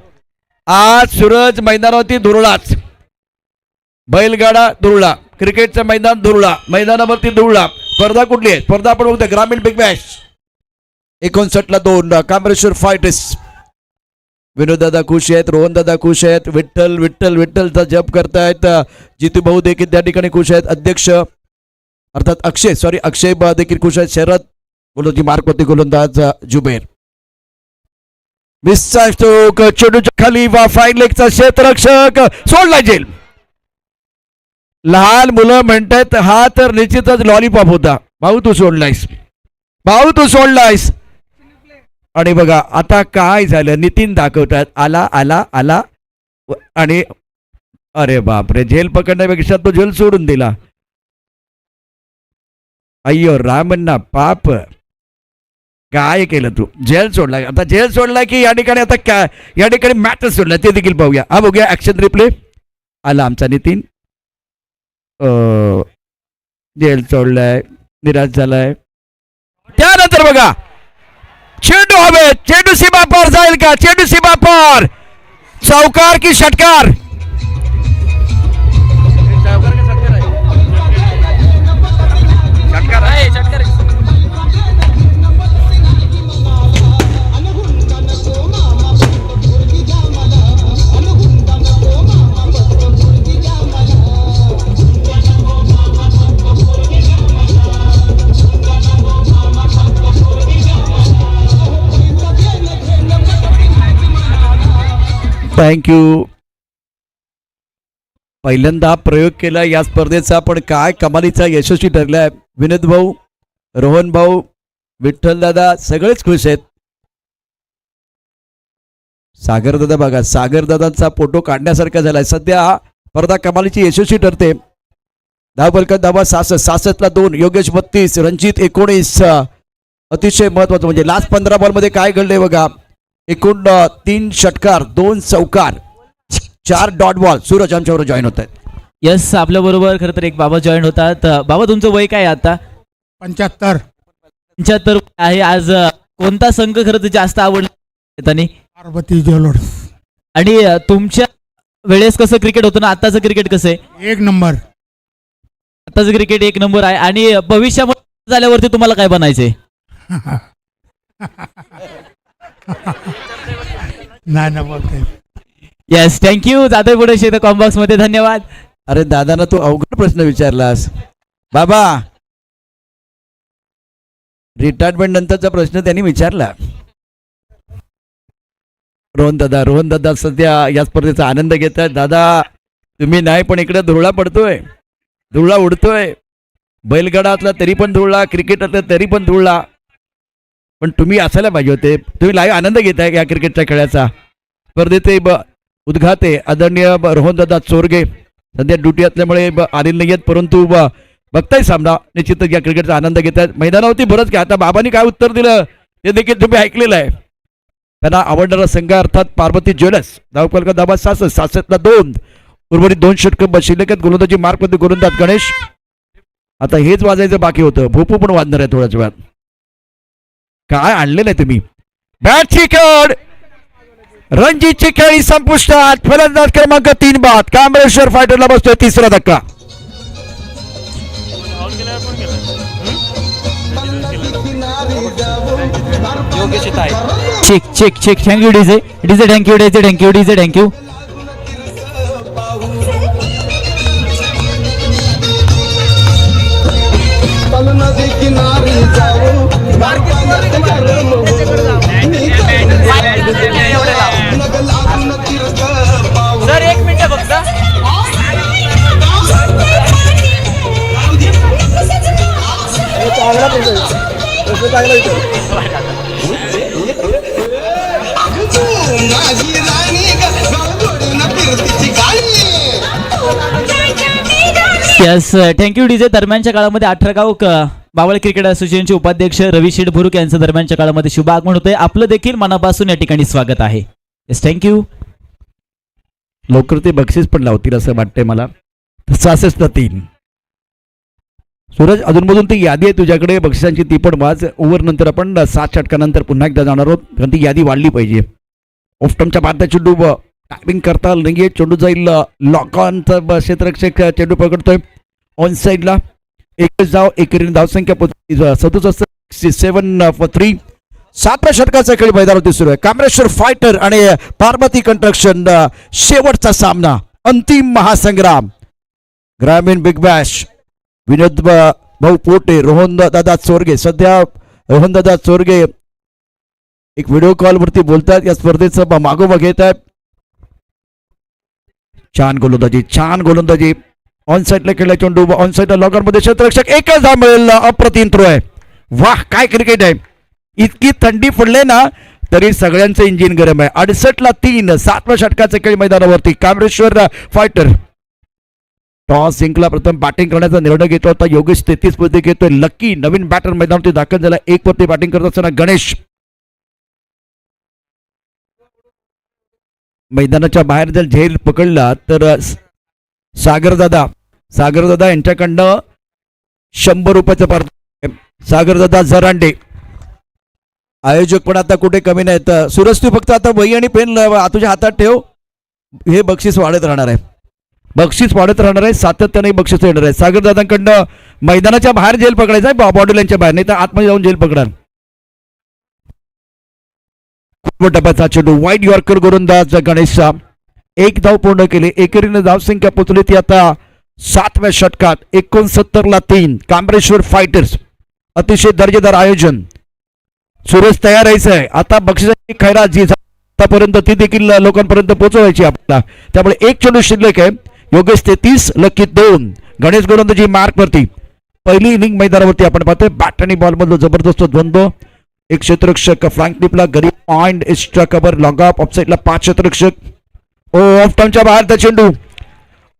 आज सूरज मैदानावरती धुरळाच. बैलगाडा धुरळा. क्रिकेटचं मैदान धुरळा. मैदानावरती धुरळा. स्पर्धा कुठली आहे? स्पर्धा आपण बघतोय ग्रामीण बिग बॅश. 59 ला 2. कामरेश्वर फायटर्स. विनोददादा खुश आहेत. रोहनदादा खुश आहेत. विठ्ठलचा जप करतायत. जितू भाऊ देखील त्या ठिकाणी खुश आहेत. अध्यक्ष अर्थात अक्षय देखील खुश आहेत. शरद गोलंदाजी मार्कवरती गोलंदाज जुबेर. 20चा स्ट्रोक चेंडूच्या खाली वा फाईन लेगचा क्षेत्ररक्षक सोडला जेल. लहान मुलं म्हणतात हा तर निश्चितच लॉलीपॉप होता. भाऊ तू सोडलायस, भाऊ तू सोडलायस. आणि बघा आता काय झालं, नितीन दाखवतात आला आला आला आणि अरे बापरे, झेल पकडण्यापेक्षा तो झेल सोडून दिला. अय्यो रामण्णा पाप, काय केलं तू, झेल सोडला. आता झेल सोडला की या ठिकाणी आता काय, या ठिकाणी मॅचच सोडला ते देखील पाहूया. हा बघूया ऍक्शन रिप्ले. आला आमचा नितीन, झेल सोडलाय, निराश झालाय. त्यानंतर बघा चेंडू हवे, चेंडू सीमा पार जाईल का, चेंडू सीमा पार, चौकार की षटकार. थँक्यू. पहिल्यांदा प्रयोग केला या स्पर्धेचा, पण काय कमालीचा यशस्वी ठरलाय. विनोद भाऊ, रोहन भाऊ, विठ्ठल दादा सगळेच खुश आहेत. सागर दादा बघा, सागर दादांचा फोटो काढण्यासारखा झालाय. सध्या स्पर्धा कमालीची यशस्वी ठरते. धावफलक धावा 66 ला 2, योगेश 32, रणजित 19. अतिशय महत्वाचं म्हणजे लास्ट 15 बॉलमध्ये काय घडलंय बघा. एकूण 3 षटकार, 2 चौकार, 4 डॉट बॉल. सूरज आमच्यावर जॉईन होत आहेत. यस, आपल्या बरोबर खरं तर एक बाबा जॉईन होतात. बाबा तुमचं वय काय आहे आता? 75 आहे. आज कोणता संघ खरं तर जास्त आवडला त्यांनी? पार्वती ज्वेलर्स. आणि तुमच्या वेळेस कसं क्रिकेट होतं ना, आताचं क्रिकेट कसं आहे? 1 नंबर. आताचं क्रिकेट 1 नंबर आहे. आणि भविष्यामध्ये झाल्यावरती तुम्हाला काय बनायचंय? नाही ना बोलते. Yes, thank you. जातोय पुढे शेत कॉम्बॉक्स मध्ये. धन्यवाद. अरे दादांना तू अवघड प्रश्न विचारलास बाबा. रिटायरमेंट नंतरचा प्रश्न त्यांनी विचारला. रोहन दादा सध्या या स्पर्धेचा आनंद घेत आहेत. दादा तुम्ही नाही, पण इकडे धुळा पडतोय, धुळा उडतोय. बैलगाडा असला तरी पण धुळा, क्रिकेट असला तरी पण धुळा. पण तुम्ही असायला पाहिजे होते. तुम्ही लाईव्ह आनंद घेताय या क्रिकेटच्या खेळाचा. स्पर्धेचे उद्घाते आदरणीय रोहनदादा चोरगे सध्या ड्युटी असल्यामुळे आलेले नाही आहेत, परंतु बघताय सामना. निश्चितच या क्रिकेटचा आनंद घेत आहेत. मैदानावरती बरंच काय, आता बाबांनी काय उत्तर दिलं ते देखील तुम्ही ऐकलेलं आहे. त्यांना आवडणारा संघ अर्थात पार्वती ज्वेलर्स. धावफलक धावा 66 ला 2, उर्वरित 2 षटकं बसलेले. गोलंदाजी मार्कमध्ये गोलंदाज गणेश. आता हेच वाजायचं बाकी होतं, भोपू पण वाजणार आहे थोड्याच वेळात. काय आणलेलं आहे तुम्ही? बॅटची कड, रणजीतची खेळी संपुष्टात. फलंदाज क्रमांक 3 बाद. कांबळेश्वर फायटरला बसतोय 3रा धक्का. Check check check. Thank you DJ, DJ thank you, DJ thank you, DJ thank you. नदी किनारी जाऊ सर 1 मिनिट फक्त. Yes, thank you DJ. दरम्यानच्या काळामध्ये 18 गाव बावळ क्रिकेट असोसिएशनचे उपाध्यक्ष रवी शेठ बुरुक यांचं दरम्यानच्या काळामध्ये शुभ आगमन होतंय. आपलं देखील मनापासून या ठिकाणी स्वागत आहे. Yes, thank you. लवकर ते बक्षीस पण लावतील असं वाटतंय मला. 66 ला 3. सूरज अजूनमधून ती यादी आहे तुझ्याकडे बक्षिसांची, ती पण वाच. ओव्हर नंतर आपण 7 षटकानंतर पुन्हा एकदा जाणार आहोत, कारण ती यादी वाढली पाहिजे. ऑफ टर्मच्या बाद चेंडू टायमिंग करता नाहीये. चेंडू जाईल लॉक ऑनचा. क्षेत्ररक्षक चेंडू पकडतोय ऑन साईडला. 21 धाव, एकेरीने धावसंख्या 67 फॉर 3. 7व्या षटकाचा खेळ मैदानावरती सुरू आहे. कांबळेश्वर फायटर आणि पार्वती कंस्ट्रक्शन. शेवटचा सामना, अंतिम महासंग्राम. ग्रामीण बिग बॅश. विनोद भाऊ पोटे, रोहन दादा चोरगे. सध्या रोहनदादा चोरगे एक व्हिडिओ कॉल वरती बोलतात. या स्पर्धेचं मागोवा घेत आहेत. छान गोलंदाजी ऑन साईडला खेळला चेंडू, ऑन साईडला लॉगर मध्ये क्षेत्ररक्षक एकच धाव मिळेल. अप्रतिम थ्रो आहे. वाह काय क्रिकेट आहे. इतकी थंडी पडले ना तरी सगळ्यांचं इंजिन गरम आहे. 68-3 7व्या षटकाचे खेळ मैदानावरती. कामरेश्वर फायटर टॉस जिंकला. प्रथम बॅटिंग करण्याचा निर्णय घेतो. आता योगेश 33 मध्ये घेतोय. लकी नवीन बॅटर मैदानावरती दाखल झाला. 1 वरती बॅटिंग करत असताना गणेश मैदानाच्या बाहेर जर झेल पकडला तर सागरदादा यांच्याकडनं 100 रुपयाचं पार्थ. सागरदादा जरांडे आयोजक पण आता कुठे कमी नाहीत. सुरज तू फक्त आता वही आणि पेन तुझ्या हातात ठेव. हे बक्षीस वाढत राहणार आहे. सातत्याने बक्षीस येणार आहे. सागरदादांकडनं मैदानाच्या बाहेर जेल पकडायचा आहे. बॉर्डरलाईनच्या बाहेर नाही तर आतमध्ये जाऊन जेल पकडणार. टप्प्याचा चेंडू वाईट यॉर्कर गोलंदाज गणेशचा 1 धाव पूर्ण केली. एकेरीने धावसंख्या पोचली ती आता 7व्या षटकात 69-3. कामरेश्वर फायटर्स अतिशय दर्जेदार आयोजन. सुरेश तयार आहे. आता बक्षिसाची खैरात जी आतापर्यंत ती देखील लोकांपर्यंत पोहोचवायची आपल्याला. त्यामुळे 1 चेंडू शिल्लक आहे. योगेश 33 लकी 2. गणेश गोलंदाजी मार्क वरती. पहिली इनिंग मैदानावरती आपण पाहतोय. बॅट आणि बॉल मधलं जबरदस्त द्वंद्व. एक क्षेत्ररक्षक फ्लँक टिपला गरीब point extra cover log of. Of साईडला 5 क्षेत्ररक्षक. ऑफ टर्नच्या बाहेरचा चेंडू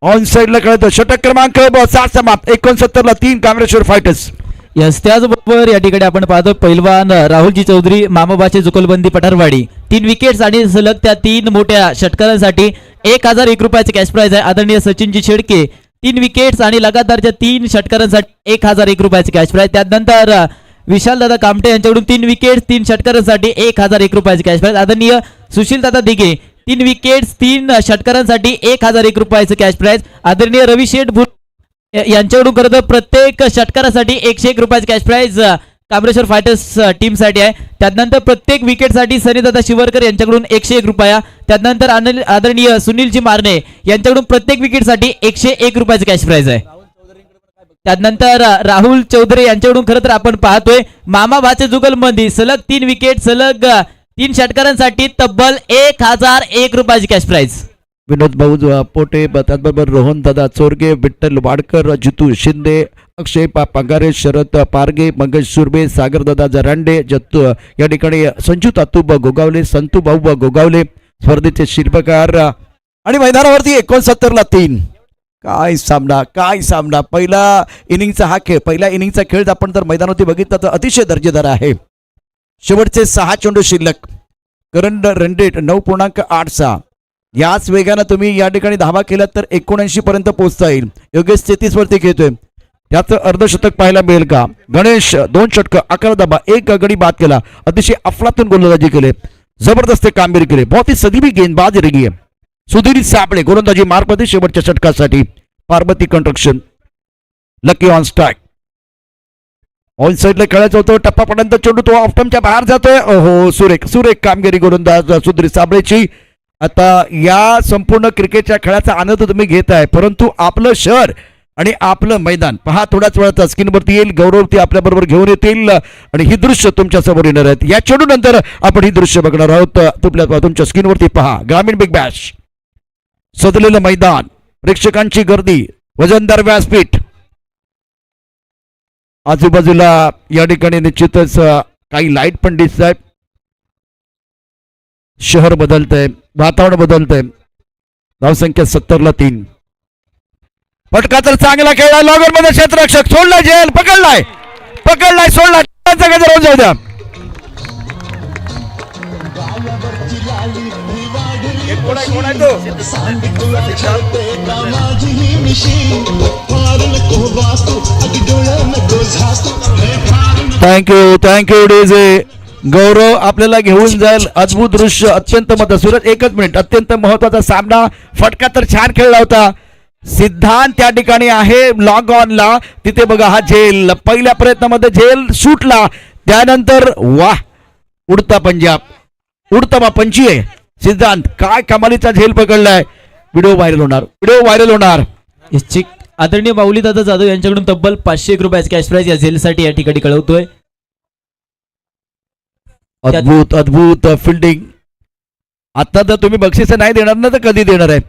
ऑन साईडला खेळतो. षटक क्रमांक 7 समाप्त. 69-3 कामरेश्वर फायटर्स. यस त्याचबरोबर या ठिकाणी आपण पाहतो पैलवान राहुलजी चौधरी मामाबाचे जुगलबंदी पठारवाडी 3 विकेट्स आणि सलग त्या 3 मोठ्या षटकारांसाठी 1001 रुपयाचे कॅश प्राइज आहे. आदरणीय सचिनजी शेडके 3 विकेट्स आणि लगातारच्या 3 षटकारांसाठी 1001 रुपयाचे कॅश प्राइज. त्यानंतर विशालदादा कामटे यांच्याकडून 3 विकेट्स 3 षटकारांसाठी 1001 रुपयाचे कॅश प्राइज. आदरणीय सुशीलदादा दिघे 3 विकेट्स 3 षटकारांसाठी 1001 रुपयाचे कॅश प्राइज. आदरणीय रवी शेठ यांच्याकडून खरं तर प्रत्येक षटकारासाठी 101 रुपयाचे कॅश प्राइज कामरेश्वर फायटर्स टीमसाठी आहे. त्यानंतर प्रत्येक विकेटसाठी सनीदादा शिवरकर यांच्याकडून 101 रुपया. त्यानंतर आदरणीय सुनीलजी मारणे यांच्याकडून प्रत्येक विकेटसाठी 101 रुपयाचे कॅश प्राइज आहे. त्यानंतर राहुल चौधरी यांच्याकडून खरं तर आपण पाहतोय मामा भाचे जुगलबंदी सलग 3 विकेट सलग 3 षटकारांसाठी तब्बल 1001 रुपयाची कॅश प्राइज. विनोद भाऊ पोटे त्याचबरोबर रोहन दादा चोरगे, विठ्ठल वाडकर, जितू शिंदे, अक्षय पगारे, शरद पारगे, मंगेश सुरबे, सागरदादा जरांडे, जत्तू या ठिकाणी संजू तातूबा गोगावले, संतू भाऊ गोगावले स्पर्धेचे शिल्पकार. आणि मैदानावरती 69-3 काय सामना. पहिला इनिंगचा खेळ आपण जर मैदानावरती बघितला तर अतिशय दर्जेदार आहे. शेवटचे 6 चेंडू शिल्लक. Current run rate 9.86. याच वेगानं तुम्ही या ठिकाणी धावा केल्यात तर 79 पर्यंत पोहोचता येईल. योगेश 33 वरती घेतोय. त्याचं अर्धशतक पाहायला मिळेल का. गणेश 2 षटकं 11 धावा 1 गडी बाद केला. अतिशय अफलातून गोलंदाजी केले. जबरदस्त कामगिरी केली. बहुत ही सदीवी गेंदबाज रही है. सुधीर साबळे गोलंदाजी मार्कमध्ये शेवटच्या षटकासाठी. Parvati construction lucky on strike. On साईडला खेळायचं होतं. टप्पापर्यंत चेंडू तो ऑफ टर्मच्या बाहेर जातोय. ओहो सुरेख कामगिरी गोलंदाज सुधीर साबळेची. आता या संपूर्ण क्रिकेटच्या खेळाचा आनंद तुम्ही घेताय परंतु आपलं शहर आणि आपलं मैदान पहा. थोड्याच वेळात स्क्रीनवरती येईल. गौरव ती आपल्या बरोबर घेऊन येतील आणि ही दृश्य तुमच्या समोर येणार आहेत. या चेंडू नंतर आपण ही दृश्य बघणार आहोत. तुमच्या स्क्रीनवरती पहा. ग्रामीण बिग बॅश सजलेलं मैदान, प्रेक्षकांची गर्दी, वजनदार व्यासपीठ. आजूबाजूला या ठिकाणी निश्चितच काही लाईट पण दिसत आहेत. शहर बदलतंय, वातावरण बदलतंय. धावसंख्या 70-3. पटका तर चांगला खेळला. लॉगर मध्ये क्षेत्ररक्षक सोडला. जेल पकडलाय सोडला. जाऊ द्या. Thank you DJ. गौरव आपल्याला घेऊन जाईल. अद्भुत दृश्य, अत्यंत मत. सूरज 1 मिनिट. अत्यंत महत्वाचा सामना. फटका तर छान खेळला होता. सिद्धांत त्या ठिकाणी आहे लॉग ऑनला. तिथे बघा हा झेल पहिल्या प्रयत्नामध्ये झेल सुटला. त्यानंतर वाह उडता पंची आहे. सिद्धांत काय कमालीचा झेल पकडलाय. व्हिडिओ व्हायरल होणार. आदरणीय माऊली दादा जाधव यांच्याकडून तब्बल 501 रुपयाचे कॅश प्राइज या झेलसाठी या ठिकाणी कळवतोय. अद्भुत अद्भुत फिल्डिंग. आता तर तुम्ही बक्षीस नाही देणार ना, तर कधी देणार आहे?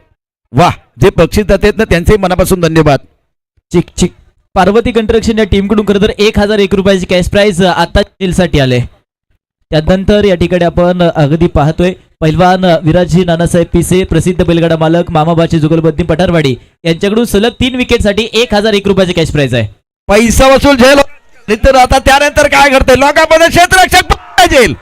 वा, जे बक्षीस देतात ना त्यांचे मनापासून धन्यवाद. चिक चिक. पार्वती कंस्ट्रक्शन या टीमकडून खरं तर 1001 रुपयाची कॅश प्राइज आता साठी आले. त्यानंतर या ठिकाणी आपण अगदी पाहतोय पैलवान विराजी नानासाहेब पिसे, प्रसिद्ध बैलगाडा मालक मामाबाची जुगलबंदी पठारवाडी यांच्याकडून सलग 3 विकेटसाठी 1001 रुपयाची कॅश प्राइज आहे. पैसा वसूल झेल. तर आता त्यानंतर काय करते, लोकांमध्ये क्षेत्ररक्षक झेल.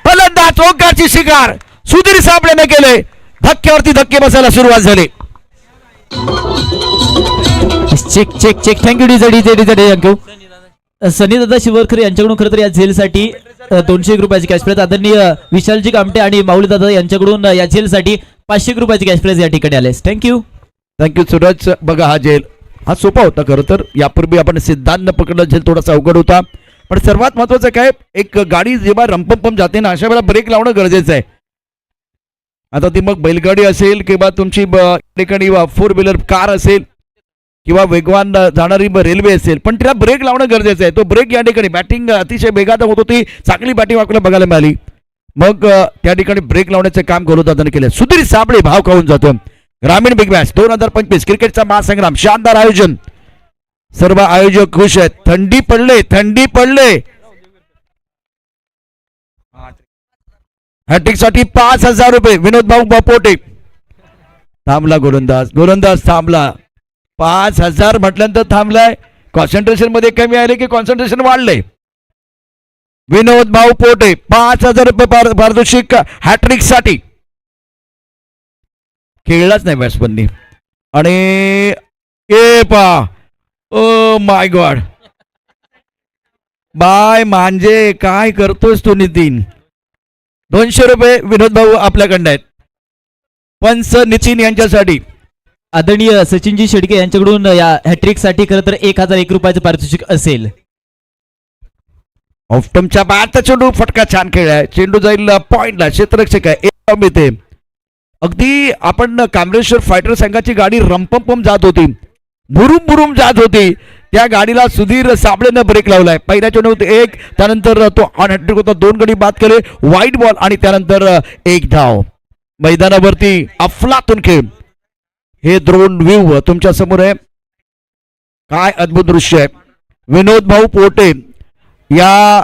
फलंदाज ओंकारची शिकार सुधीर साबळेने केले. धक्क्यावरती धक्के बसायला सुरुवात झाली. Check check check. Thank you thank you. Sunny दादा शिवरकर यांच्याकडून खरं तर या झेलसाठी 201 रुपयाची कॅश प्राइज. आदरणीय विशालजी कामटे आणि माऊली दादा यांच्याकडून या झेलसाठी 500 रुपयाची कॅश प्राइज या ठिकाणी आले. थँक्यू. थँक्यू सूरज. बघा हा झेल हा सोपा होता खरं तर. यापूर्वी आपण सिद्धांत पकडलं, झेल थोडासा अवघड होता. पण सर्वात महत्वाचं काय, एक गाडी जेव्हा रंपम जाते ना, अशा वेळेला ब्रेक लावणं गरजेचं आहे. आता ती मग बैलगाडी असेल किंवा तुमची ठिकाणी 4 व्हीलर कार असेल किंवा वेगवान जाणारी रेल्वे असेल, पण तिला ब्रेक लावणं गरजेचं आहे. तो ब्रेक या ठिकाणी बॅटिंग अतिशय वेगात होत होती, चांगली बॅटिंग आपल्याला बघायला मिळाली. मग त्या ठिकाणी ब्रेक लावण्याचं काम गोलंदाजाने केलं. सुधीर साबळे भाव खाऊन जातो. ग्रामीण बिग बॅश 2025 क्रिकेटचा महासंग्राम, शानदार आयोजन. सर्व आयोजक खुश आहेत. थंडी पडले. हॅट्रिक साठी 5000 रुपये विनोद भाऊ बापोटे. थांबला गोलंदाज थांबला. 5000 म्हटल्यानंतर थांबलाय. कॉन्सन्ट्रेशन मध्ये कमी आले की कॉन्सन्ट्रेशन वाढले. विनोद भाऊ पोटे 5000 रुपये पारितोषिक हॅट्रिक साठी. खेळलाच नाही बॅट्समननी. आणि ए पा, ओ माय गॉड, बाय मांजे काय करतोस तू नितीन. 200 रुपये विनोद भाऊ आपल्याकडे आहेत. पंच नितीन यांच्यासाठी. आदरणीय सचिनजी शेडके यांच्याकडून या हॅट्रिक साठी खरं तर 1001 रुपयाचं पारितोषिक असेल. ऑफ्टमच्या बॅटचा चेंडू फटका छान खेळलाय. चेंडू जाईल पॉइंटला. क्षेत्ररक्षक आहे. येते अगदी आपण कामरेश्वर फायटर संघाची गाडी रंपम जात होती, भुरुम जात होती. त्या गाडीला सुधीर साबळेनं ब्रेक लावलाय. पहिल्या चेंडू 1, त्यानंतर तो ऑन हॅट्रिक होता. 2 गडी बाद केले, वाईट बॉल आणि त्यानंतर 1 धाव. मैदानावरती अफलातून खेळ. हे ड्रोन व्ह्यू तुमच्या समोर आहे. काय अद्भुत दृश्य आहे. विनोद भाऊ पोटे या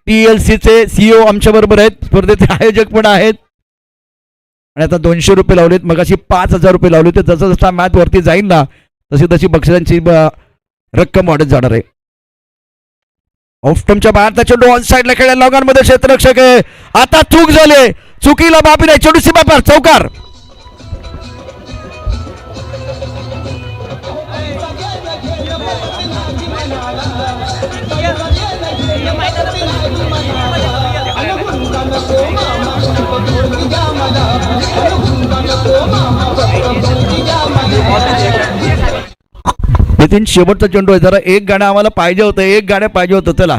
TLC चे CEO आमच्या बरोबर आहेत. स्पर्धेचे आयोजक पण आहेत. आणि आता 200 रुपये लावलेत. मग अशी 5000 रुपये लावले होते. जसं जसा मॅच वरती जाईल ना, तशी बक्षिसांची रक्कम वाढत जाणार आहे. ऑफ्टमच्या बाहेरचा चेंडू ऑन साईडला खेळल्या. लॉगांमध्ये क्षेत्ररक्षक आहे. आता चूक झाली. चुकीला बाबी नाही. चेंडू सीमा पार. चौकार. नितीन शेवटचा चेंडू आहे. जरा एक गाणं आम्हाला पाहिजे होतं. एक गाणं पाहिजे होतं. चला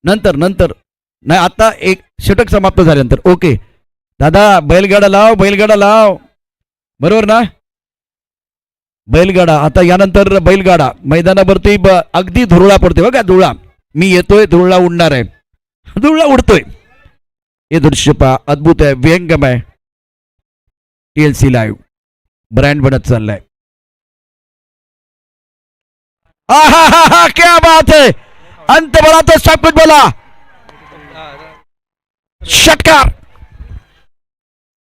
नंतर नाही, आता एक षटक समाप्त झाल्यानंतर. ओके दादा, बैलगाडा लाव. बरोबर ना, बैलगाडा. आता यानंतर बैलगाडा मैदानावरती अगदी धुरळा पडते बघा. धुळा मी येतोय, धुरळा उडणार आहे. धुरळा उडतोय. हे दृश्य पहा, अद्भुत आहे, व्यंगम आहे. TLC लाईव्ह ब्रँड बनत चाललाय. क्या बात है. अंत बड़ा तो सब कुछ बोला. षटकार.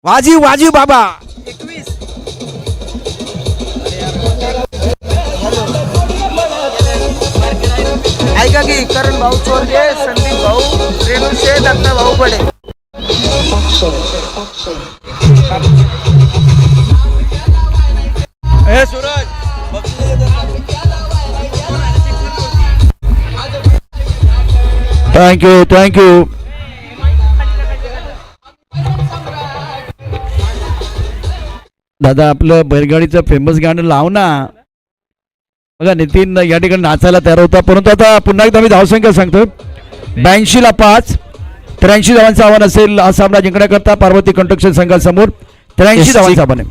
वाजी बाबा. ऐका की करण भाऊ चोरगे, संदीप भाऊ रेणुशे, दत्ता भाऊ बडे. सूरज थँक्यू. दादा आपलं बैलगाडीचं फेमस गाणं लाव ना. बघा नितीन या ठिकाणी नाचायला तयार होता, परंतु आता पुन्हा एकदा मी धावसंख्या सांगतो. 82ला 5, 83 धावांचं आव्हान असेल हा सामना जिंकण्याकरता पार्वती कंस्ट्रक्शन संघासमोर. 83 धावांचं आव्हान आहे.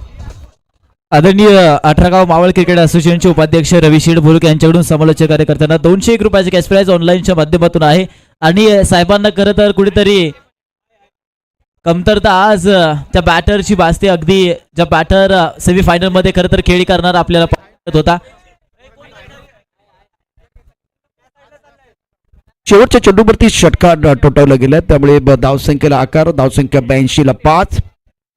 आदरणीय 18 गाव मावळ क्रिकेट असोसिएशनचे उपाध्यक्ष रवी शेड भोलके यांच्याकडून समालोचक कार्यकर्त्यांना 201 रुपयाची कॅश प्राइज ऑनलाईनच्या माध्यमातून आहे. आणि साहेबांना खरं तर कुठेतरी कमतरता आज त्या बॅटरची भासते. अगदी ज्या बॅटर सेमीफायनल मध्ये खरं तर खेळी करणार आपल्याला पाहत होता. शेवटच्या चेंडूवरती षटकार ठोठावला गेला, त्यामुळे धावसंख्येला आकार, धावसंख्या 82ला 5.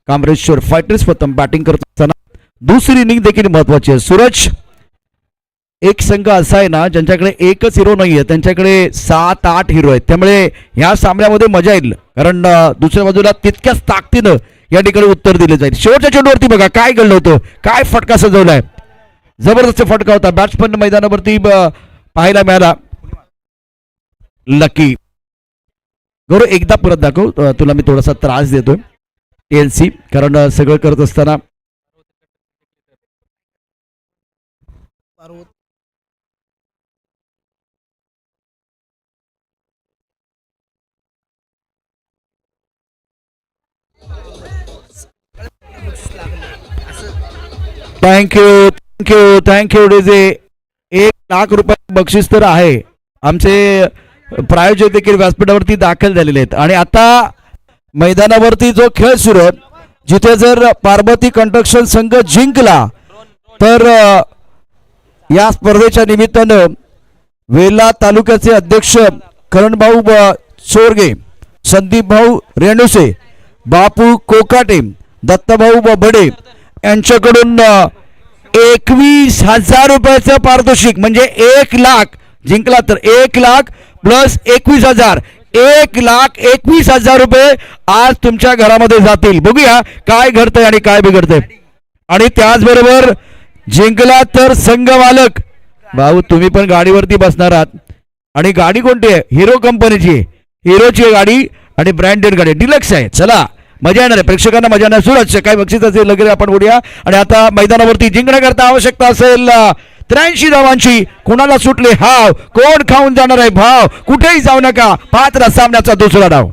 कामरेश्वर फायटर्स प्रथम बॅटिंग करत असताना दुसरी इनिंग देखील महत्वाची आहे. सूरज, एक संघ असा आहे ना ज्यांच्याकडे एकच हिरो नाहीये, त्यांच्याकडे 7-8 हिरो आहेत. त्यामुळे ह्या सामन्यामध्ये मजा येईल, कारण दुसऱ्या बाजूला तितक्याच ताकदीनं या ठिकाणी उत्तर दिले जाईल. शेवटच्या चेंडूवरती बघा काय घडलं होतं, काय फटका सजवलाय, जबरदस्त फटका होता. बॅट्समन मैदानावरती पाहायला मिळाला. लकी गौरव, एकदा परत दाखव, तुला मी थोडासा त्रास देतोय TLC, कारण सगळं करत असताना थँक्यू डीजे. 1 लाख रुपये बक्षीस तर आहे. आमचे प्रायोजक देखील व्यासपीठावरती दाखल झालेले आहेत. आणि आता मैदानावरती जो खेळ सुरू आहे, जिथे जर पार्वती कंस्ट्रक्शन संघ जिंकला तर या स्पर्धेच्या निमित्तानं वेल्हा तालुक्याचे अध्यक्ष करणभाऊ चोरगे, संदीप भाऊ रेणुसे, बापू कोकाटे, दत्ताभाऊ बडे यांच्याकडून 21,000 रुपयाचं पारितोषिक, म्हणजे 1 लाख जिंकला तर 1 लाख प्लस 21,000, 1,21,000 रुपये आज तुमच्या घरामध्ये जातील. बघूया काय घडतंय आणि काय बिघडतंय. आणि त्याचबरोबर जिंकला तर संघ मालक भाऊ, तुम्ही पण गाडीवरती बसणार आहात. आणि गाडी कोणती आहे? हिरो कंपनीची, हिरोची गाडी आणि ब्रँडेड गाडी, डिलक्स आहे. चला मजा येणार आहे, प्रेक्षकांना मजा येणार. सूरज, काय बक्षीस असेल वगैरे आपण बोलूया. आणि आता मैदानावरती जिंकण्याकरता आवश्यकता असेल 83 धावांची. कोणाला सुटले हाव, कोण खाऊन जाणार आहे भाव, कुठेही जाऊ नका. 5 सामन्याचा दुसरा डाव.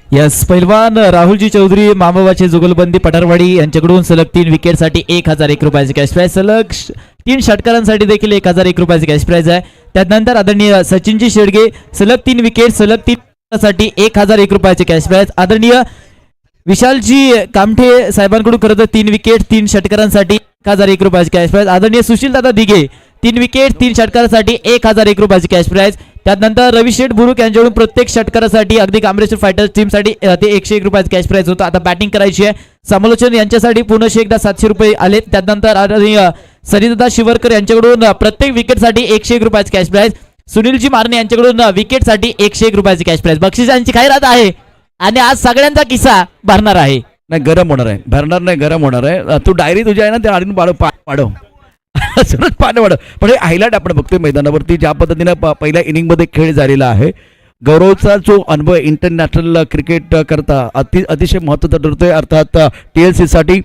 यस, पैलवान राहुलजी चौधरी मामाबाचे जुगलबंदी पठारवाडी यांच्याकडून सलग 3 विकेटसाठी 1,001 रुपयाची कॅश प्राइज, सलग 3 षटकारांसाठी देखील 1,001 रुपयाची कॅश प्राइज आहे. त्यानंतर आदरणीय सचिनजी शेडगे सलग 3 विकेट, सलग 3 साठी 1,001 रुपयाची कॅश प्राइज. आदरणीय विशालजी कामठे साहेबांकडून खरं तर 3 विकेट 3 षटकारांसाठी 1,001 रुपयाची कॅश प्राइज. आदरणीय सुशील दादा दिघे 3 विकेट 3 षटकारांसाठी 1,001 रुपयाची कॅश प्राइज. त्यानंतर रवी शेठ बुरुक यांच्याकडून प्रत्येक षटकारासाठी अगदी कामरेश्वर फायटर्स टीमसाठी ते 101 रुपयाची कॅश प्राइज होतं. आता बॅटिंग करायची आहे. समालोचन यांच्यासाठी पुन्हा एकदा 700 रुपये आले. त्यानंतर आदरणीय सरिदादा शिवरकर यांच्याकडून प्रत्येक विकेटसाठी 101 रुपयाची कॅश प्राइज. सुनीलजी मारणे यांच्याकडून विकेटसाठी 101 रुपयाची कॅश प्राइज. बक्षिसांची खैरात आहे आणि आज सगळ्यांचा किस्सा भरणार आहे. नाही, गरम होणार आहे, भरणार नाही, गरम होणार आहे. तू डायरी तुझी आहे ना, त्या आडून पाडव सरच पाडव. पण हे हायलाइट आपण बघतोय मैदानावरती ज्या पद्धतीने पहिल्या इनिंगमध्ये खेळ झालेला आहे. गौरवचा जो अनुभव इंटरनॅशनल क्रिकेट करता अतिशय महत्त्वाचा ठरतोय. अर्थात TLC साठी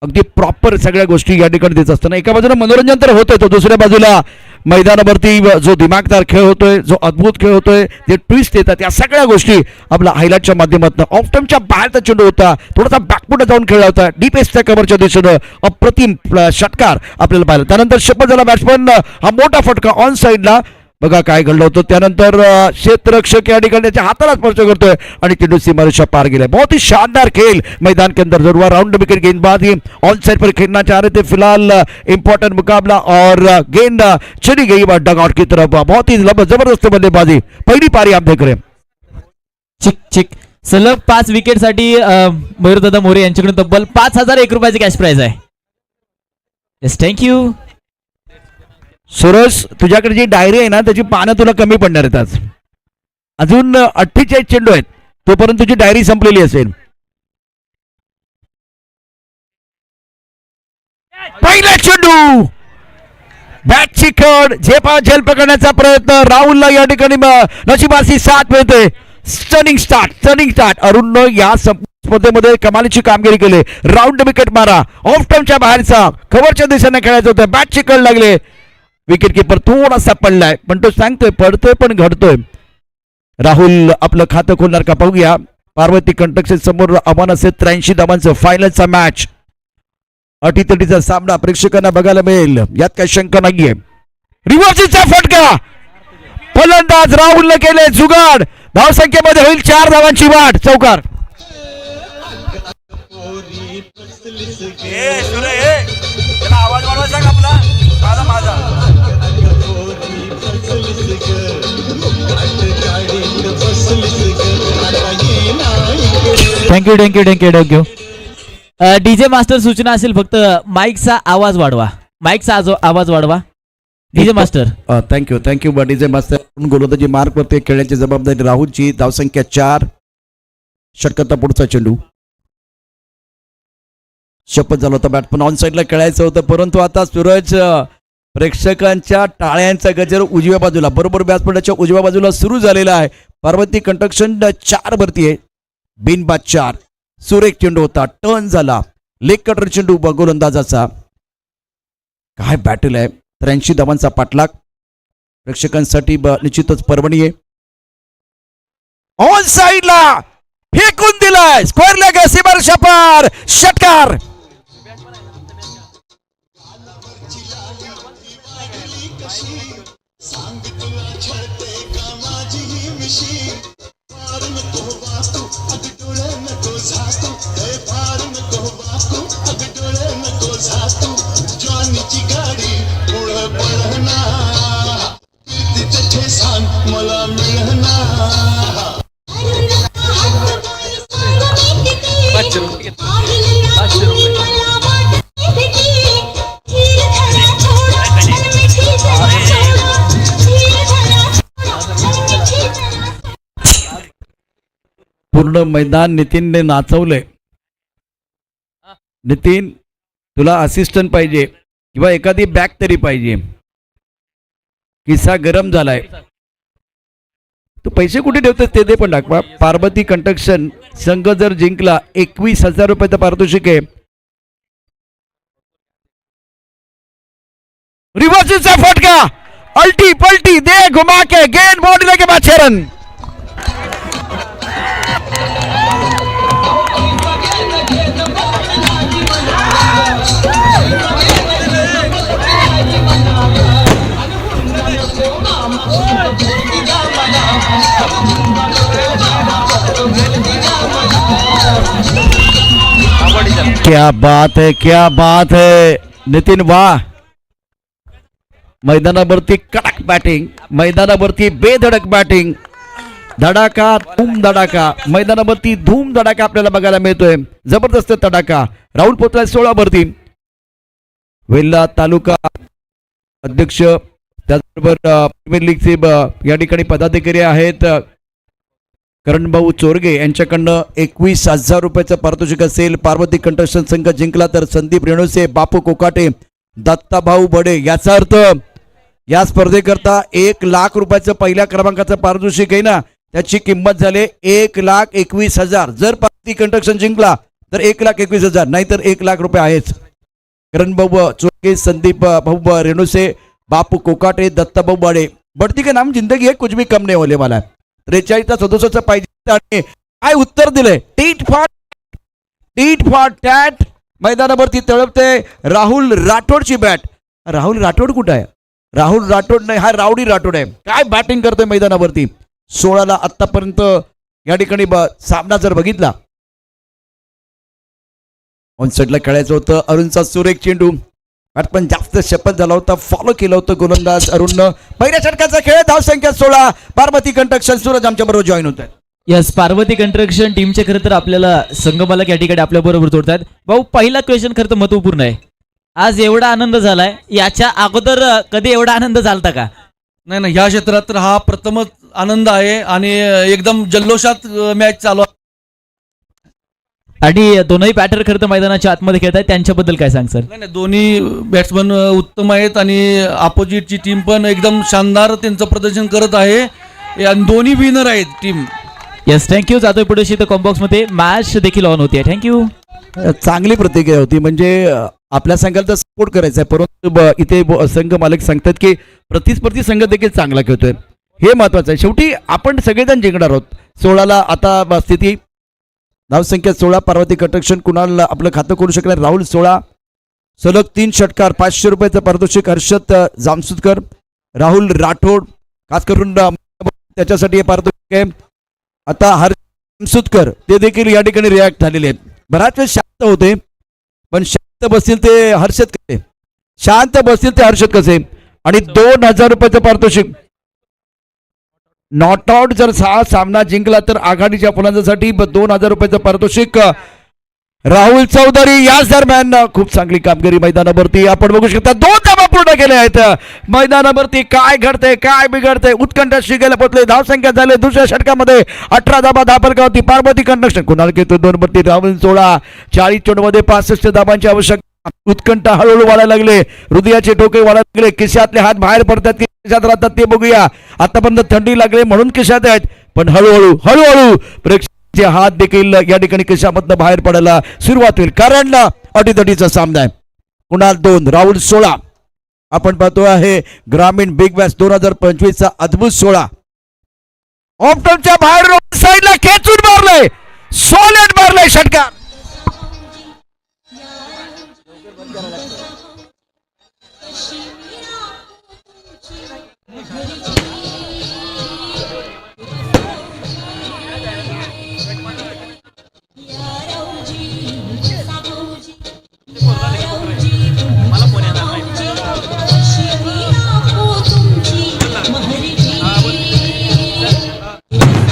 अगदी प्रॉपर सगळ्या गोष्टी या ठिकाणी देत असताना एका बाजूला मनोरंजन तर होतोय, तो दुसऱ्या बाजूला मैदानावरती जो दिमागदार खेळ होतोय, जो अद्भुत खेळ होतोय, जे ट्विस्ट येतात, या सगळ्या गोष्टी आपल्या हायलाइटच्या माध्यमातून. ऑफ टाइमच्या बाहेरचा चेंडू होता, थोडासा बॅकफुट जाऊन खेळला होता, डीप एसच्या कव्हरच्या दिशेनं अप्रतिम षटकार आपल्याला पाहिला. त्यानंतर शपथ झाला बॅट्समन, हा मोठा फटका ऑन साईडला. बघा काय घडलं होतं. त्यानंतर क्षेत्ररक्षक या ठिकाणी त्याच्या हाताला स्पर्श करतोय आणि चेंडू सीमारेषा पार गेलाय. बहुत ही शानदार खेल मैदान के अंदर जरूर. राउंड विकेट गेंदबाज ही ऑन साइड पर खेलना चाह रहे थे. फिलहाल इंपॉर्टेंट मुकाबला और गेंद चली गई डग आउट की तरफ. बहुत ही जबरदस्त बल्लेबाजी, पहिली पारी आप देख रहे हैं. चिक चिक सलग 5 विकेटसाठी मयूरदादा मोरे यांच्याकडून तब्बल 5,001 रुपयाची कॅश प्राइज आहे. Yes, thank you. सुरज, तुझ्याकडे जी डायरी आहे ना त्याची पानं तुला कमी पडणार आहेत. आज अजून 48 चेंडू आहेत, तोपर्यंत तुझी डायरी संपलेली असेल. पहिला चेंडू बॅटची कड, झेल पकडण्याचा प्रयत्न राहुलला या ठिकाणी नशिबाची साथ मिळते. Stunning start. अरुण या स्पर्धेमध्ये कमालीची कामगिरी केली. राऊंड विकेट मारा, ऑफ टाइमच्या बाहेरचा, कव्हरच्या दिशेने खेळायचं होतं, बॅटची कड लागले. विकेट किपर थोडासा पडलाय, पण तो सांगतोय पडतोय पण घडतोय. राहुल आपलं खातं खोलणार का पाहूया. पार्वती कंस्ट्रक्शन समोर आव्हान असेल 83 धावांचं. फायनलचा मॅच, अटीतटीचा सामना प्रेक्षकांना बघायला मिळेल, यात काही शंका नाहीये. रिव्हर्सचा फटका, फलंदाज राहुलने केले जुगाड. धावसंख्येमध्ये होईल 4 धावांची वाढ. चौकार. आवाज वाढवायचा का आपला? माझा माझा. Thank you thank you thank you thank you. DJ master सूचना असेल फक्त माईकचा आवाज वाढवा. आवाज वाढवा DJ master. Thank you DJ master. गोलंदाजी मार्क वरती खेळण्याची जबाबदारी राहुलची. धावसंख्या 4. षटकाचा पुढचा चेंडू. शपथ झाला होता बॅट्समन ऑन साईडला खेळायचं होतं, परंतु आता सूरज प्रेक्षकांच्या टाळ्यांचा गजर उजव्या बाजूला, बरोबर बॅट्समनच्या उजव्या बाजूला सुरू झालेला आहे. पार्वती कंस्ट्रक्शन 4 वरती आहे. बिनबाद 4. सुरेख चेंडू होता, टर्न झाला, लेग कटर चेंडू गोलंदाजाचा. काय बॅटल आहे. 83 धावांचा पाठलाग प्रेक्षकांसाठी निश्चितच पर्वणी आहे. ऑन साईडला फेकून दिलाय. स्क्वेअर लेग सीमार शपार. षटकार. मला मिळणार. पूर्ण मैदान नितीनने नाचवलंय. नितीन, तुला असिस्टंट पाहिजे किंवा एखादी बॅग तरी पाहिजे. किस्सा गरम झालाय. तू पैसे कुठे ठेवतेस ते दे पण दाखवा. पार्वती कंस्ट्रक्शन संघ जर जिंकला 21,000 रुपयाचं पारितोषिक आहे. रिव्हर्सचा फटका. अल्टी पलटी दे घुमा के गेंद बॉडी लगे बाद 6 रन. क्या बात है, क्या बात है नितीन. वाह. मैदानावरती कडक बॅटिंग, मैदानावरती बेधडक बॅटिंग. धडाका धूम धडाका. मैदानावरती धूम धडाका आपल्याला बघायला मिळतोय. जबरदस्त तडाका. राहुल पोचलाय 16 वरती. वेल्हा तालुका अध्यक्ष, त्याचबरोबर प्रीमियर लीगचे या ठिकाणी पदाधिकारी आहेत. करणभाऊ चोरगे यांच्याकडनं 21,000 रुपयाचं पारितोषिक असेल. पार्वती कंस्ट्रक्शन संघ जिंकला तर संदीप रेणुसे, बापू कोकाटे, दत्ताभाऊ बडे. याचा अर्थ या स्पर्धेकरता 1 लाख रुपयाचं पहिल्या क्रमांकाचं पारितोषिक आहे ना, त्याची किंमत झाली 1,21,000. जर पार्वती कंस्ट्रक्शन जिंकला तर 1,21,000, नाहीतर 1 लाख रुपये आहेच. करणभाऊ चोरगे, संदीप भाऊ रेणुसे, बापू कोकाटे, दत्ताभाऊ बडे. बढ़ती के नाम जिंदगी है, कुछ भी कम नहीं होने वाला है. 43 सदस्याचं पाहिजे आणि काय उत्तर दिलंय. Tit fought tat. मैदानावरती तळपते राहुल राठोडची बॅट. राहुल राठोड कुठं आहे? राहुल राठोड नाही, हा रावडी राठोड आहे. काय बॅटिंग करतोय मैदानावरती. 16ला आतापर्यंत या ठिकाणी सामना जर बघितला, ऑन साईडला खेळायचं होतं. अरुणचा सुरेख चेंडू. पण जास्त शपथ झाला होता, फॉलो केलं होतं गोलंदाज अरुणनं. पहिल्या षटकाचा खेळ. धावसंख्या 16. पार्वती कंस्ट्रक्शन. सूरज आमच्या बरोबर जॉईन होत आहे. यस, पार्वती कंस्ट्रक्शन टीमचे खरं तर आपल्याला संगमालक या ठिकाणी आपल्या बरोबर जोडतात. भाऊ, पहिला क्वेश्चन खरं तर महत्वपूर्ण आहे. आज एवढा आनंद झालाय, याच्या अगोदर कधी एवढा आनंद झालता का? नाही नाही, ह्या क्षेत्रात तर हा प्रथमच आनंद आहे आणि एकदम जल्लोषात मॅच चालू आहे. आणि दोनही बॅटर खरं तर मैदानाच्या आतमध्ये खेळत आहेत, त्यांच्याबद्दल काय सांग सर? नाही, दोन्ही बॅट्समन उत्तम आहेत आणि अपोजिटची टीम पण एकदम शानदार त्यांचं प्रदर्शन करत आहे आणि दोन्ही विनर आहेत टीम. Yes, thank you. जातोय पुढे शीत कॉम्बॉक्स मध्ये मॅच देखील ऑन होती. थँक्यू. चांगली प्रतिक्रिया होती. म्हणजे आपल्या संघाला सपोर्ट करायचा आहे, परंतु इथे संघ मालक सांगतात की प्रतिस्पर्धी संघ देखील चांगला खेळतोय. हे महत्वाचं आहे. शेवटी आपण सगळेजण जिंकणार आहोत. 16ला आता स्थिती. धावसंख्या 16. पार्वती कंस्ट्रक्शन कुणाल आपलं खातं करू शकणार. राहुल 16. सलग 3 षटकार. 500 रुपयाचं पारितोषिक. हर्षद जामसुदकर, राहुल राठोड, खास करून त्याच्यासाठी हे पारितोषिक आहे. आता हरसुतकर ते देखील या ठिकाणी रिॲक्ट झालेले आहेत. बराच वेळ शांत होते पण शांत बसतील ते हर्षद कसे, शांत बसतील ते हर्षद कसे. आणि 2,000 रुपयाचं पारितोषिक. नॉट आउट जर हा सामना जिंकला तर आघाडीच्या फलंदाजासाठी 2,000 रुपयाचं पारितोषिक. राहुल चौधरी याच दरम्यान खूप चांगली कामगिरी मैदानावरती आपण बघू शकता. 2 धावा पूर्ण केल्या आहेत. मैदानावरती काय घडतंय काय बिघडतंय उत्कंठ शिकायला पोहोचले. धावसंख्या झाले दुसऱ्या षटकामध्ये 18 धाबा धापलगावती पार्वती कंडक्शन कुणाल केतू 2 वरती राहुल 16. 40 चेंडूमध्ये 65 धाबांची आवश्यकता. उत्कंठ हळूहळू वाढायला लागले. हृदयाचे ठोके वाढायला लागले. खिशातले हात बाहेर पडतात की खिशात राहतात ते बघूया. आतापर्यंत थंडी लागले म्हणून खिशात आहेत पण हळूहळू हळूहळू प्रेक्षकांचे हात देखील या ठिकाणी खिशामधनं बाहेर पडायला सुरुवात होईल. कारण अटीतटीचा सामना आहे. कुणाल 2 राहुल 16. आपण पाहतो आहे ग्रामीण बिग बॅश 2025 चा अद्भुत 16. ऑप्टनच्या बाहेर साईडला खेचून मारलंय. सॉलिड मारलंय षटकार.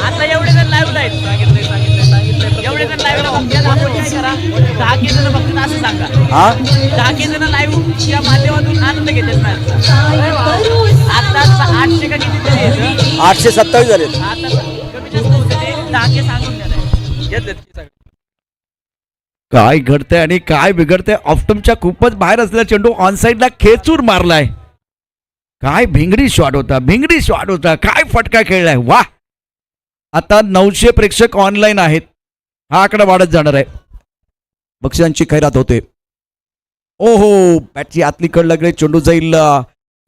आता एवढे जण लाईव्ह आहेत. एवढे जण लाईव्ह आपण काय करा 10 जण बघतात असं सांगा. 10 जण लाईव्ह या माध्यमातून आनंद घेतात ना. आता 800 का किती तरी आहेत. 827 झाले. आता कमी जास्त होते ते 10 सांगून द्या. काय घडतंय आणि काय बिघडतंय. ऑफ्टमच्या खूपच बाहेर असलेला चेंडू ऑन साईडला खेचून मारलाय. काय भिंगडी शॉट होता, भिंगडी शॉट होता. काय फटका खेळलाय. वा. आता 900 प्रेक्षक ऑनलाईन आहेत. हा आकडा वाढत जाणार आहे. बक्षिसांची खैरात होते. ओहो बॅटची आतली कड लागले. चेंडू जाईल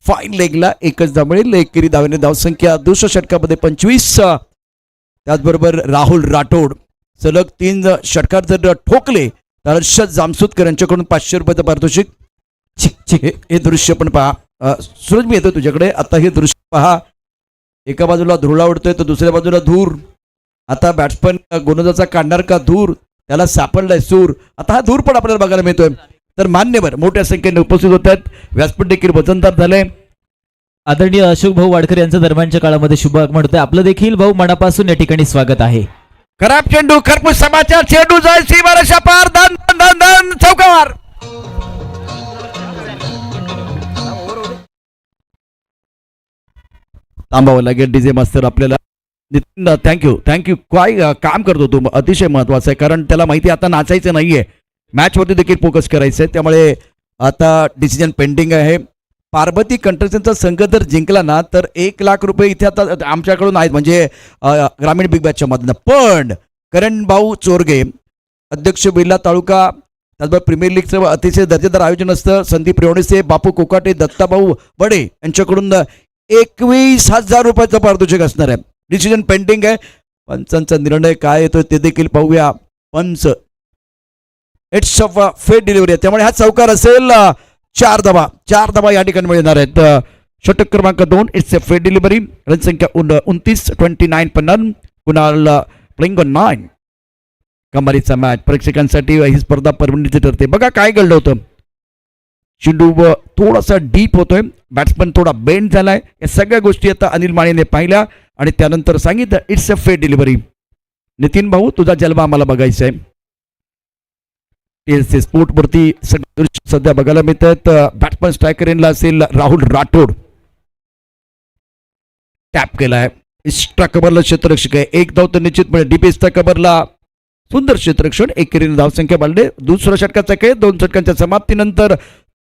फाईन लेगला. एकच धाव मिळेल. एकेरी धावेने धावसंख्या दुसऱ्या षटकामध्ये 25. त्याचबरोबर राहुल राठोड सलग 3 षटकार जर ठोकले तर हर्षद जामसुतकर यांच्याकडून 500 रुपयाचं पारितोषिक. हे दृश्य पण पहा. सूरज मी येतो तुझ्याकडे. आता हे दृश्य पहा. एका बाजूला धुरळा उडतोय तर दुसऱ्या बाजूला धूर. आता बॅट्समन गोलंदाजा काढणार का धूर, त्याला सापडलाय सूर. आता हा धूर पण आपल्याला बघायला मिळतोय. तर मान्यवर मोठ्या संख्येने उपस्थित होत आहेत. व्यासपीठ देखील वजनदार झाले. आदरणीय अशोक भाऊ वाडकर यांचं दरम्यानच्या काळामध्ये शुभ आगमन होतंय. आपलं देखील भाऊ मनापासून या ठिकाणी स्वागत आहे. खराब चेंडू खरपूस समाचार. चेंडू जाईल सीमारेषा पार. धन धन धन चौकार. थांबावं लागेल डीजे मास्तर आपल्याला. नितीन थँक्यू काय काम करतो तू अतिशय महत्वाचं आहे. कारण त्याला माहिती आता नाचायचं नाहीये, मॅचवरती देखील फोकस करायचं आहे. त्यामुळे आता डिसिजन पेंडिंग आहे. पार्वती कंट्रक्शनचा संघ जर जिंकला ना तर 1 लाख रुपये इथे आता आमच्याकडून आहेत म्हणजे ग्रामीण बिग बॅचच्या मधनं. पण करण भाऊ चोरगे अध्यक्ष बिर्ला तालुका त्याचबरोबर प्रीमियर लीगचं अतिशय दर्जेदार आयोजन असतं. संदीप रेवणेसे, बापू कोकाटे, दत्ताभाऊ बडे यांच्याकडून 21,000 रुपयाचं पारितोषिक असणार आहे. डिसिजन पेंडिंग आहे. पंचांचा निर्णय काय येतो ते देखील पाहूया. पंच इट्स ऑफ फेट डिलिव्हरी आहे त्यामुळे हा चौकार असेल. 4 धाबा या ठिकाणी मिळणार आहेत. षटक क्रमांक 2 इट्स अ फेट डिलिव्हरी. रनसंख्या 29 29 पन्नान. Kunal playing on 9. कमालीचा मॅच प्रेक्षकांसाठी ही स्पर्धा परवडीची ठरते. बघा काय घडलं होतं. चेंडू थोडासा डीप होतोय. बॅट्समन थोडा बेंड झालाय. या सगळ्या गोष्टी आता अनिल माळेने पाहिल्या आणि त्यानंतर सांगितलं it's a fair delivery. Nitin भाऊ तुझा जलवा आम्हाला बघायचा आहे. TLC स्पोर्ट वरती सध्या बघायला मिळत आहेत. बॅट्समन स्ट्रायकर एंडला असेल राहुल राठोड. टॅप केलाय. एक्स्ट्रा कव्हरला क्षेत्ररक्षक आहे. 1 धाव तर निश्चितपणे डीपीएसच्या कव्हरला सुंदर क्षेत्ररक्षण. एकेरीने धावसंख्या वाढले. दुसऱ्या षटकाचा खेळ 2 षटकांच्या समाप्तीनंतर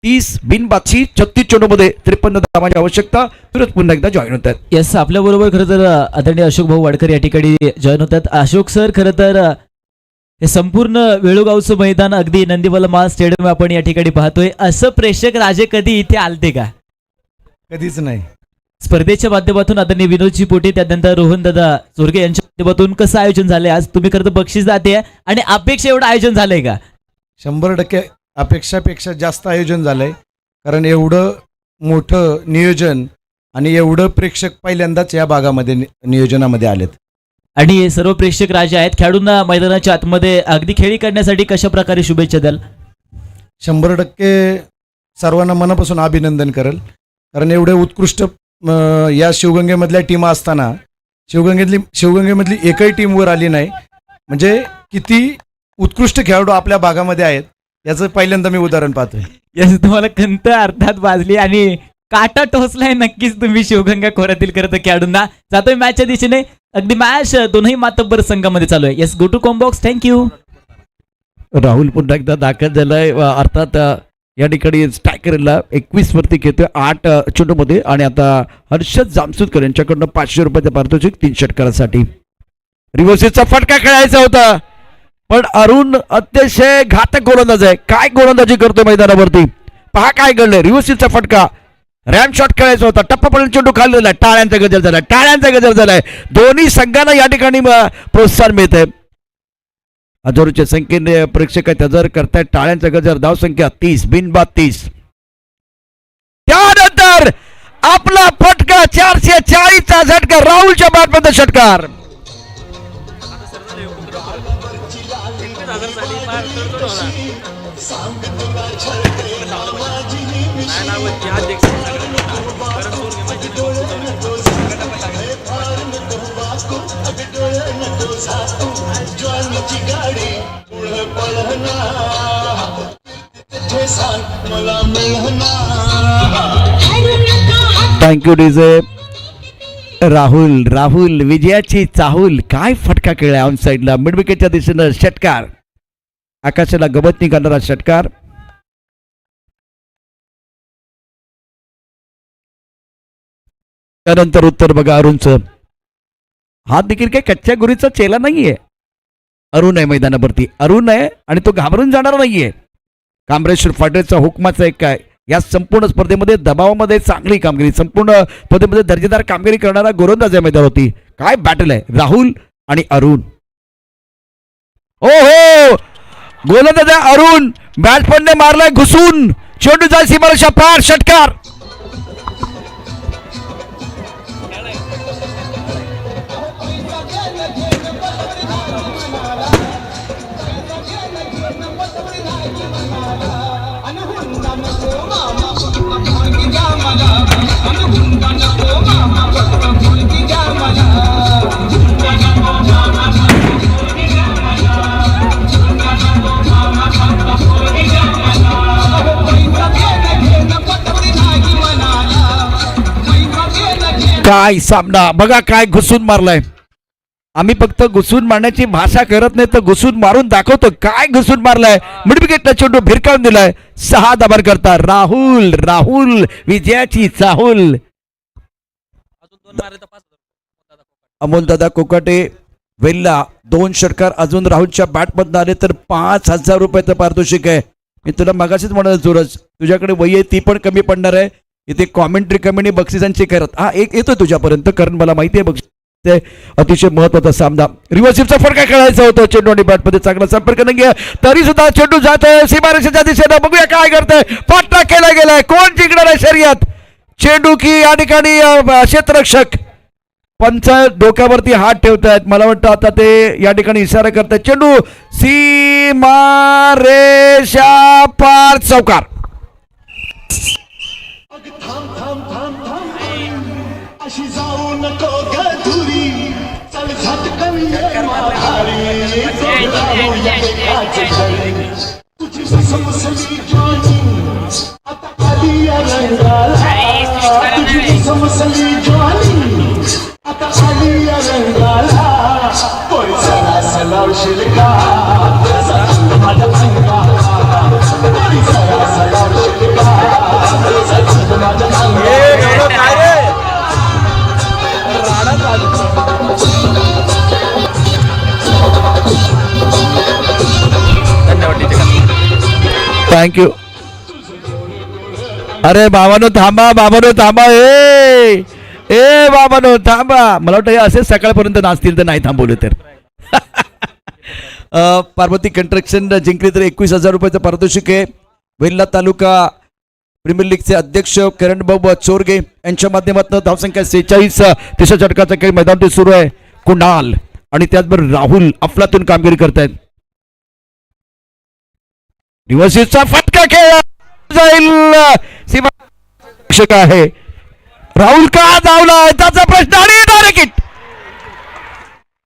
30 बिनबादशी 36 चेंडूमध्ये 53 धावांची आवश्यकता. फिरत पुन्हा एकदा जॉईन होतात. येस आपल्या बरोबर खरं तर आदरणीय अशोक भाऊ वाडकर या ठिकाणी जॉईन होतात. अशोक सर खरं तर हे संपूर्ण वेळूगावचं मैदान अगदी नंदीबलमा स्टेडियम आपण या ठिकाणी पाहतोय. असं प्रेक्षक राजे कधी इथे आलते का? कधीच नाही. स्पर्धेच्या माध्यमातून आदरणीय विनोदजी पोटे त्यानंतर रोहन दादा चोरगे यांच्या माध्यमातून कसं आयोजन झालंय आज? तुम्ही खरं तर बक्षीस जाते आणि अपेक्षा एवढं आयोजन झालंय का? 100% अपेक्षापेक्षा जास्त आयोजन झालंय. कारण एवढं मोठं नियोजन आणि एवढं प्रेक्षक पहिल्यांदाच या भागामध्ये नियोजनामध्ये आलेत. आणि हे सर्व प्रेक्षक राजे आहेत. खेळाडूंना मैदानाच्या आतमध्ये अगदी खेळी करण्यासाठी कशा प्रकारे शुभेच्छा द्याल? 100% सर्वांना मनापासून अभिनंदन करेल, कारण एवढे उत्कृष्ट या शिवगंगेमधल्या टीम असताना शिवगंगेमधली एकही टीम वर आली नाही. म्हणजे किती उत्कृष्ट खेळाडू आपल्या भागामध्ये आहेत याचं पहिल्यांदा मी उदाहरण पाहतोय. याच तुम्हाला खंत अर्थात वाजली आणि काटा टोचलाय नक्कीच तुम्ही शिवगंगा खोऱ्यातील करत खेळाडूंना. जातोय मॅचच्या दिशेने. अगदी मॅच दोनही मातब्बर संघामध्ये चालू आहे. Yes, go to combox. Thank you. Rahul पुन्हा एकदा दाखल झालाय. अर्थात या ठिकाणी स्ट्रायकरला 21 वरती घेतोय 8 चेंडूमध्ये. आणि आता हर्षद जामसुदकर यांच्याकडनं 500 रुपयाचं पारितोषिक 3 षटकारासाठी. रिव्हर्सचा फटका खेळायचा होता, पण अरुण अतिशय घातक गोलंदाज आहे. काय गोलंदाजी करतोय मैदानावरती, पहा काय घडलंय. रिव्हर्सचा फटका, रॅम शॉट खेळायचा होता, टप्पापर्यंत चेंडू खाल्लेला. टाळ्यांचा गजर झालाय, टाळ्यांचा गजर झालाय. दोन्ही संघांना या ठिकाणी प्रोत्साहन मिळत आहे. हजारोच्या संख्येने प्रेक्षक हजर करतायत. टाळ्यांचा गजर. धाव संख्या 30, बिनबाद 30. त्यानंतर आपला फटका 440चा झटका. राहुलच्या बॅटमध्ये षटकार. Thank you DJ. राहुल विजयाची चाहूल. काय फटका खेळला ऑन साईडला. मिड विकेटच्या दिशेनं षटकार. आकाशाला गवत निघालेला षटकार. त्यानंतर उत्तर बघा अरुणचं. हा देखील काही कच्च्या गुरीचा चेला नाहीये. अरुण आहे मैदानावरती. अरुण आहे आणि तो घाबरून जाणार नाहीये. कामरेश्वर फायटर्सचा हुकमाचा एक काय या संपूर्ण स्पर्धेमध्ये दबावामध्ये चांगली कामगिरी, संपूर्ण स्पर्धेमध्ये दर्जेदार कामगिरी करणारा गोलंदाज आहे मैदानावरती. काय बॅटल आहे राहुल आणि अरुण. हो गोलंदाज आहे अरुण. बॅट्समनने मारलाय घुसून. चेंडू जाय सीमारेषा पार. षटकार. काय सामना बघा, काय घुसून मारलाय. आम्ही फक्त घुसून मारण्याची भाषा करत नाही, तर घुसून मारून दाखवतो. काय घुसून मारलाय. मिडविकेटला चेंडू भिरकावून दिलाय. 6 धावा करता राहुल विजयाची चाहूल. अमोल दादा कोकाटे वेल्ला 2 षटकार अजून राहुलच्या बॅटमधून आले तर 5,000 रुपयाचं पारितोषिक आहे. मी तुला मगाशीच म्हणाल सूरज, तुझ्याकडे वही आहे ती पण कमी पडणार आहे. इथे कॉमेंट्री कमी बक्षिसांची करत. हा एक येतो तुझ्यापर्यंत, कारण मला माहिती आहे बक्षीस अतिशय महत्वाचा सामना. रिव्हर्सिपचा फटका खेळायचा होता. चेंडू आणि बॅटमध्ये चांगला संपर्क नाही, तरी सुद्धा चेंडू जातोय सीमारेषेच्या दिशेने. बघूया काय करतोय. फटका केला गेलाय. कोण जिंकणार आहे शर्यत, चेंडू की या ठिकाणी क्षेत्ररक्षक. पंच डोक्यावरती हात ठेवतायत. मला वाटतं आता ते या ठिकाणी इशारा करतायत. चेंडू सीमारेषा पार. चौकार. अशी जाऊ नको गधुरी. चल झटकन तुझी समसली ज्वानी आता आली या रंगाला. तुझी समसली ज्वानी आता आली या रंगाला. कोणी सला सलावशील का माझ्या अंगाला. कोणी सला सलावशील का माझ्या अंगाला. थँक्यू. अरे बाबानो थांबा, ए बाबानो थांबा. मला वाटतं हे असे सकाळपर्यंत नाचतील तर नाही थांबवले तर. पार्वती कंस्ट्रक्शन जिंकली तर 21,000 रुपयाचं पारितोषिक आहे. वेल्हा तालुका प्रीमियर लीगचे अध्यक्ष किरणबाबू चोरगे यांच्या माध्यमातून धावसंख्या 46. तिसऱ्या षटकाचा खेळ मैदानात सुरू आहे. कुणाल आणि त्याचबरोबर राहुल अफलातून कामगिरी करतायत. रिव्हर्सिसचा फटका खेळ जाईल सीमा आहे. राहुल का धावला त्याचा प्रश्न आणि direct hit.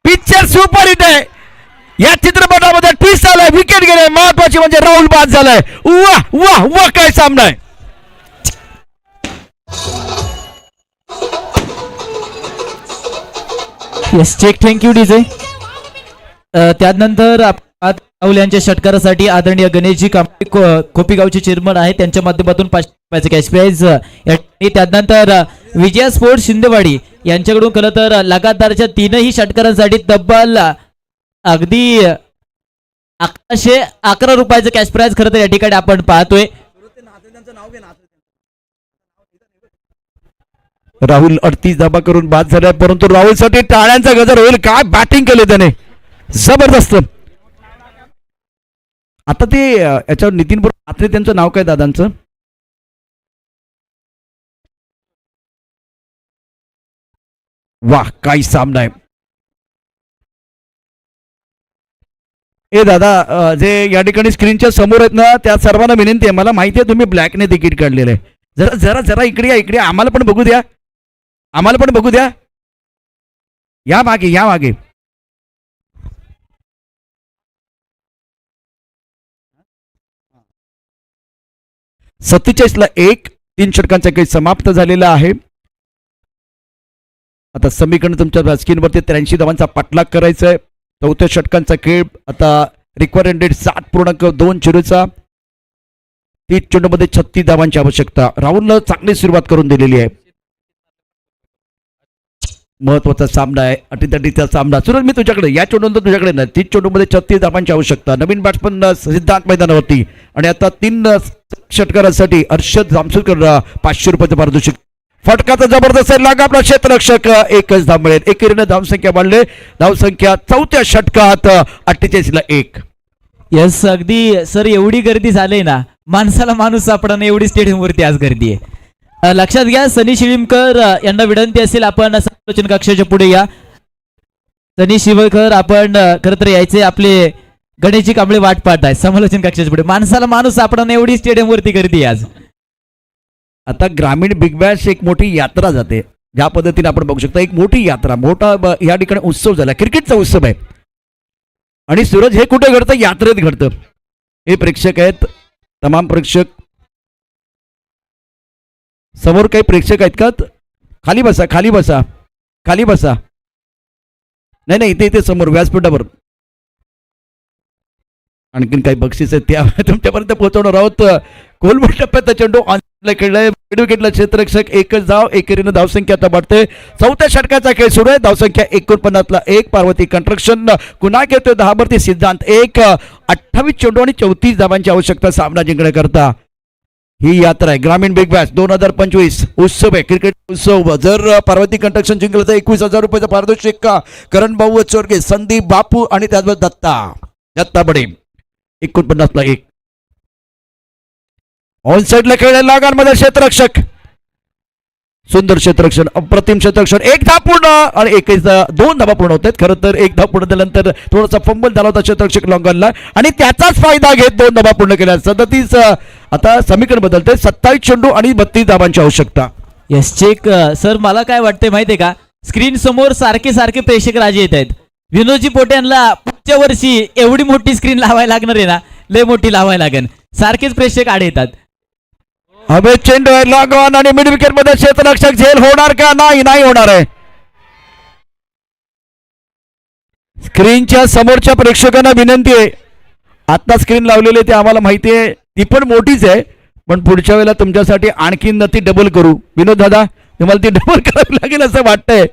Picture super hit आहे. या चित्रपटामध्ये ट्विस्ट आलाय, विकेट गेले. महत्वाची म्हणजे राहुल बाद झालाय. वाह वाह वाह काय सामना आहे. Yes check. Thank you DJ. त्यानंतर राहुल यांच्या षटकारासाठी आदरणीय गणेशजी कांबळे खोपीगावचे चेअरमन आहे, त्यांच्या माध्यमातून 500 रुपयाचे कॅश प्राइज. त्यानंतर विजया स्पोर्ट्स शिंदेवाडी यांच्याकडून खरं तर लगातारच्या 3ही षटकारांसाठी तब्बल अगदी 1111 रुपयाचं कॅश प्राइज खरं तर या ठिकाणी आपण पाहतोय. राहुल 38 धाबा करून बाद झालाय, परंतु राहुलसाठी टाळ्यांचा गजर होईल. काय बॅटिंग केले त्याने, जबरदस्त. आता ते याच्यावर नितीन बरोबर त्यांचं नाव काय दादांचं? वाह काय सामना आहे. ए दादा, जे या ठिकाणी स्क्रीनच्या समोर आहेत ना, त्या सर्वांना विनंती आहे, मला माहिती आहे तुम्ही ब्लॅकने तिकीट काढलेलं आहे. जरा जरा जरा इकडे या, इकडे आम्हाला पण बघू द्या, आम्हाला पण बघू द्या. या मागे, या मागे. ला 1. 3 षटकांचा खेळ समाप्त झालेला आहे. आता समीकरण तुमच्या स्क्रीनवरती 83 धावांचा पाठलाग करायचा आहे. 4थ्या षटकांचा खेळ आता रिक्वायर्ड रेट 7.2 30 चेंडूमध्ये 36 धावांची आवश्यकता. राहुलनं चांगली सुरुवात करून दिलेली आहे. महत्वाचा सामना आहे, अटीतटीचा सामना. सूरज मी तुझ्याकडे, या चेंडून तुझ्याकडे नाही. 30 चेंडूमध्ये 36 धावांची आवश्यकता. नवीन बॅट्समन सिद्धांत मैदानावरती आणि आता 3 षटकारांसाठी हर्षद जामसुरकर 500 रुपयाचं पारितोषिक. फटकाचा जबरदस्त लाग आपला क्षेत्ररक्षक 1च धाव मिळेल. एकेरीने धावसंख्या वाढले. धावसंख्या 4थ्या षटकात 48 ला 1. येस अगदी सर, एवढी गर्दी झाली ना, माणसाला माणूस सापडणं एवढी स्टेडियम वरती आज गर्दी आहे. लक्षात घ्या, सनी शिळीमकर यांना विनंती असेल आपण समालोचन कक्षाच्या पुढे या. सनी शिवकर आपण खरं तर यायचे, आपले गणेशजी कांबळे वाट पाहत आहे समालोचन कक्षाच्या पुढे. माणसाला माणूस सापडणं एवढी स्टेडियम वरती गर्दी आहे आज. आता ग्रामीण बिग बॅश एक मोठी यात्रा जाते, ज्या पद्धतीने आपण बघू शकता. एक मोठी यात्रा, मोठा या ठिकाणी उत्सव झाला, क्रिकेटचा उत्सव आहे. आणि सूरज हे कुठे घडतं? यात्रेत घडतं. हे प्रेक्षक आहेत, तमाम प्रेक्षक. समोर काही प्रेक्षक आहेत का? खाली बसा, खाली बसा, खाली बसा. नाही नाही, इथे इथे समोर व्यासपीठावर आणखीन काही बक्षीस आहेत, त्या तुमच्यापर्यंत पोहोचवणार आहोत. कोलमोड टप्प्यात चेंडू खेळलाय. विकेटला क्षेत्ररक्षक 1च धाव. एकेरीनं धावसंख्या आता वाढते. 4थ्या षटकाचा खेळ सुरू आहे. धावसंख्या 49 ला 1. पार्वती कंस्ट्रक्शन पुन्हा घेतोय 10 वरती सिद्धांत 1. 28 चेंडू आणि 34 धावांची आवश्यकता सामना जिंकण्याकरता. ही यात्रा आहे ग्रामीण बिग बॅश 2025 उत्सव आहे, क्रिकेट उत्सव. जर पार्वती कंस्ट्रक्शन जिंकलं तर 21,000 रुपयाचं पारितोषिक. करण भाऊ चोरगे, संदीप बापू आणि त्याचबरोबर दत्ता बडे. 49 ला 1. ऑन साइडला खेळलेल्या लागांमध्ये क्षेत्ररक्षक, सुंदर क्षेत्ररक्षण, अप्रतिम क्षेत्ररक्षण. 1 धाव पूर्ण आणि 2 धावा पूर्ण होत आहेत. खरं तर 1 धाव पूर्ण झाल्यानंतर थोडासा फंबल झाला होता क्षेत्ररक्षक लॉंगनला आणि त्याचाच फायदा घेत 2 धावा पूर्ण केल्या. 37 आता समीकरण बदलते. 27 चेंडू आणि 32 धावांची आवश्यकता. Yes check. सर मला काय वाटतंय माहितीये का, स्क्रीन समोर सारखे सारखे प्रेक्षक राजे येत आहेत. विनोदजी पोटे यांना पुढच्या वर्षी एवढी मोठी स्क्रीन लावायला लागणार आहे ना, लय मोठी लावायला लागेल. सारखेच प्रेक्षक आडे येतात. हवे चेंडू आहे लॉंगॉन आणि मिड विकेट मध्ये क्षेत्ररक्षक झेल होणार का? नाही होणार आहे. स्क्रीनच्या समोरच्या प्रेक्षकांना विनंती आहे, आता स्क्रीन लावलेली ते आम्हाला माहिती आहे, ती पण मोठीच आहे, पण पुढच्या वेळेला तुमच्यासाठी आणखीन ती डबल करू. विनोद दादा, तुम्हाला ती डबल करावी लागेल असं वाटतंय.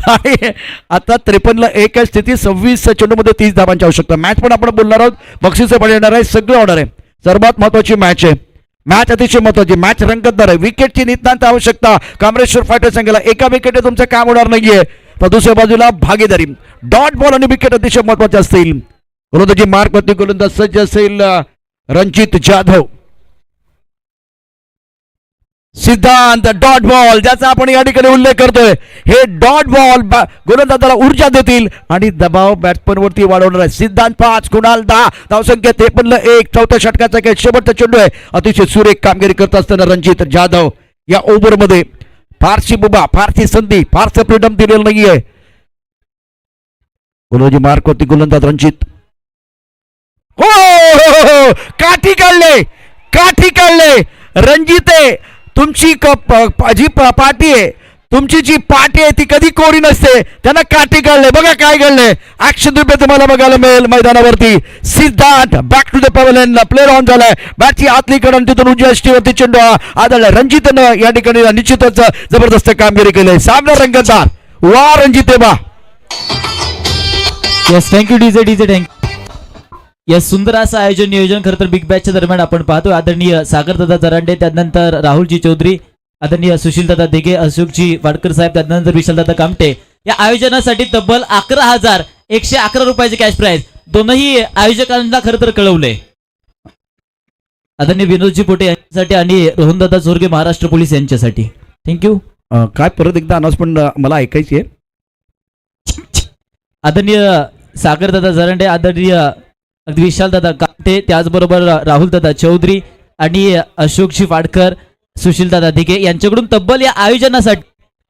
आणि आता 53 ला 1 आहे स्थिती. 26 चेंडूमध्ये 30 धावांची आवश्यकता. मॅच पण आपण बोलणार आहोत, बक्षीस पण येणार आहे, सगळं होणार आहे. सर्वात महत्वाची मॅच आहे. मॅच अतिशय महत्वाची, मॅच रंगतदार आहे. विकेटची नितांत आवश्यकता. कामरेश्वर फायटर संघाला एका विकेटने तुमचं काम होणार नाहीये, तर दुसऱ्या बाजूला भागीदारी. डॉट बॉल आणि विकेट अतिशय महत्वाचे असतील. गोलंदाजी मार्कवरती गोलंदाज सज्ज असेल रणजित जाधव. सिद्धांत डॉट बॉल ज्याचा आपण या ठिकाणी उल्लेख करतोय. हे डॉट बॉल गोलंदाजाला ऊर्जा देतील आणि दबाव बॅट्समन वरती वाढवणार आहे. सिद्धांत 5, कुणाल 10, धावसंख्या 53-1. चौथ्या षटकाचा खेळ शेवटचा चेंडू आहे. अतिशय सुरेख कामगिरी करत असताना रणजित जाधव या ओव्हरमध्ये फारशी बुबा, फारशी संधी, फारसं फ्रीडम दिलेलं नाहीये. गोलंदाजी मार्क होती गोलंदाज रणजित. हो काठी काढले रणजिते. तुमची जी पार्टी आहे, तुमची जी पार्टी आहे ती कधी कोरी नसते. त्यांना काठी काढले. बघा काय घडलंय. ऍक्शन रुपये तुम्हाला बघायला मिळेल मैदानावरती. Siddhant back to the pavilion, player on झालाय. बॅटची आतली कडून तिथून उजव्या यष्टीवरती चेंडू आदळला. रणजितनं या ठिकाणी निश्चितच जबरदस्त कामगिरी केली. सामना रंगतदार. वा रणजिते वा. Yes, thank you DJ thank you. Yes, सुंदर असं आयोजन नियोजन खरं तर बिग बॅचच्या दरम्यान आपण पाहतो. आदरणीय सागरदादा जरांडे, त्यानंतर राहुलजी चौधरी, आदरणीय सुशीलदादा दिघे, अशोकजी वाडकर साहेब, त्यानंतर विशालदादा कामटे या आयोजनासाठी तब्बल 11,111 रुपयाचे कॅश प्राइज दोनही आयोजकांना खरं तर कळवले. आदरणीय विनोदजी पोटे यांच्यासाठी आणि रोहनदादा चोरगे महाराष्ट्र पोलीस यांच्यासाठी थँक्यू. काय परत एकदा अनाउन्समेंट मला ऐकायची आहे. आदरणीय सागरदादा जरांडे, आदरणीय अगदी विशालदादा कामटे, त्याचबरोबर राहुलदादा चौधरी आणि अशोकजी वाडकर, सुशीलदादा दिघे यांच्याकडून तब्बल या आयोजनासाठी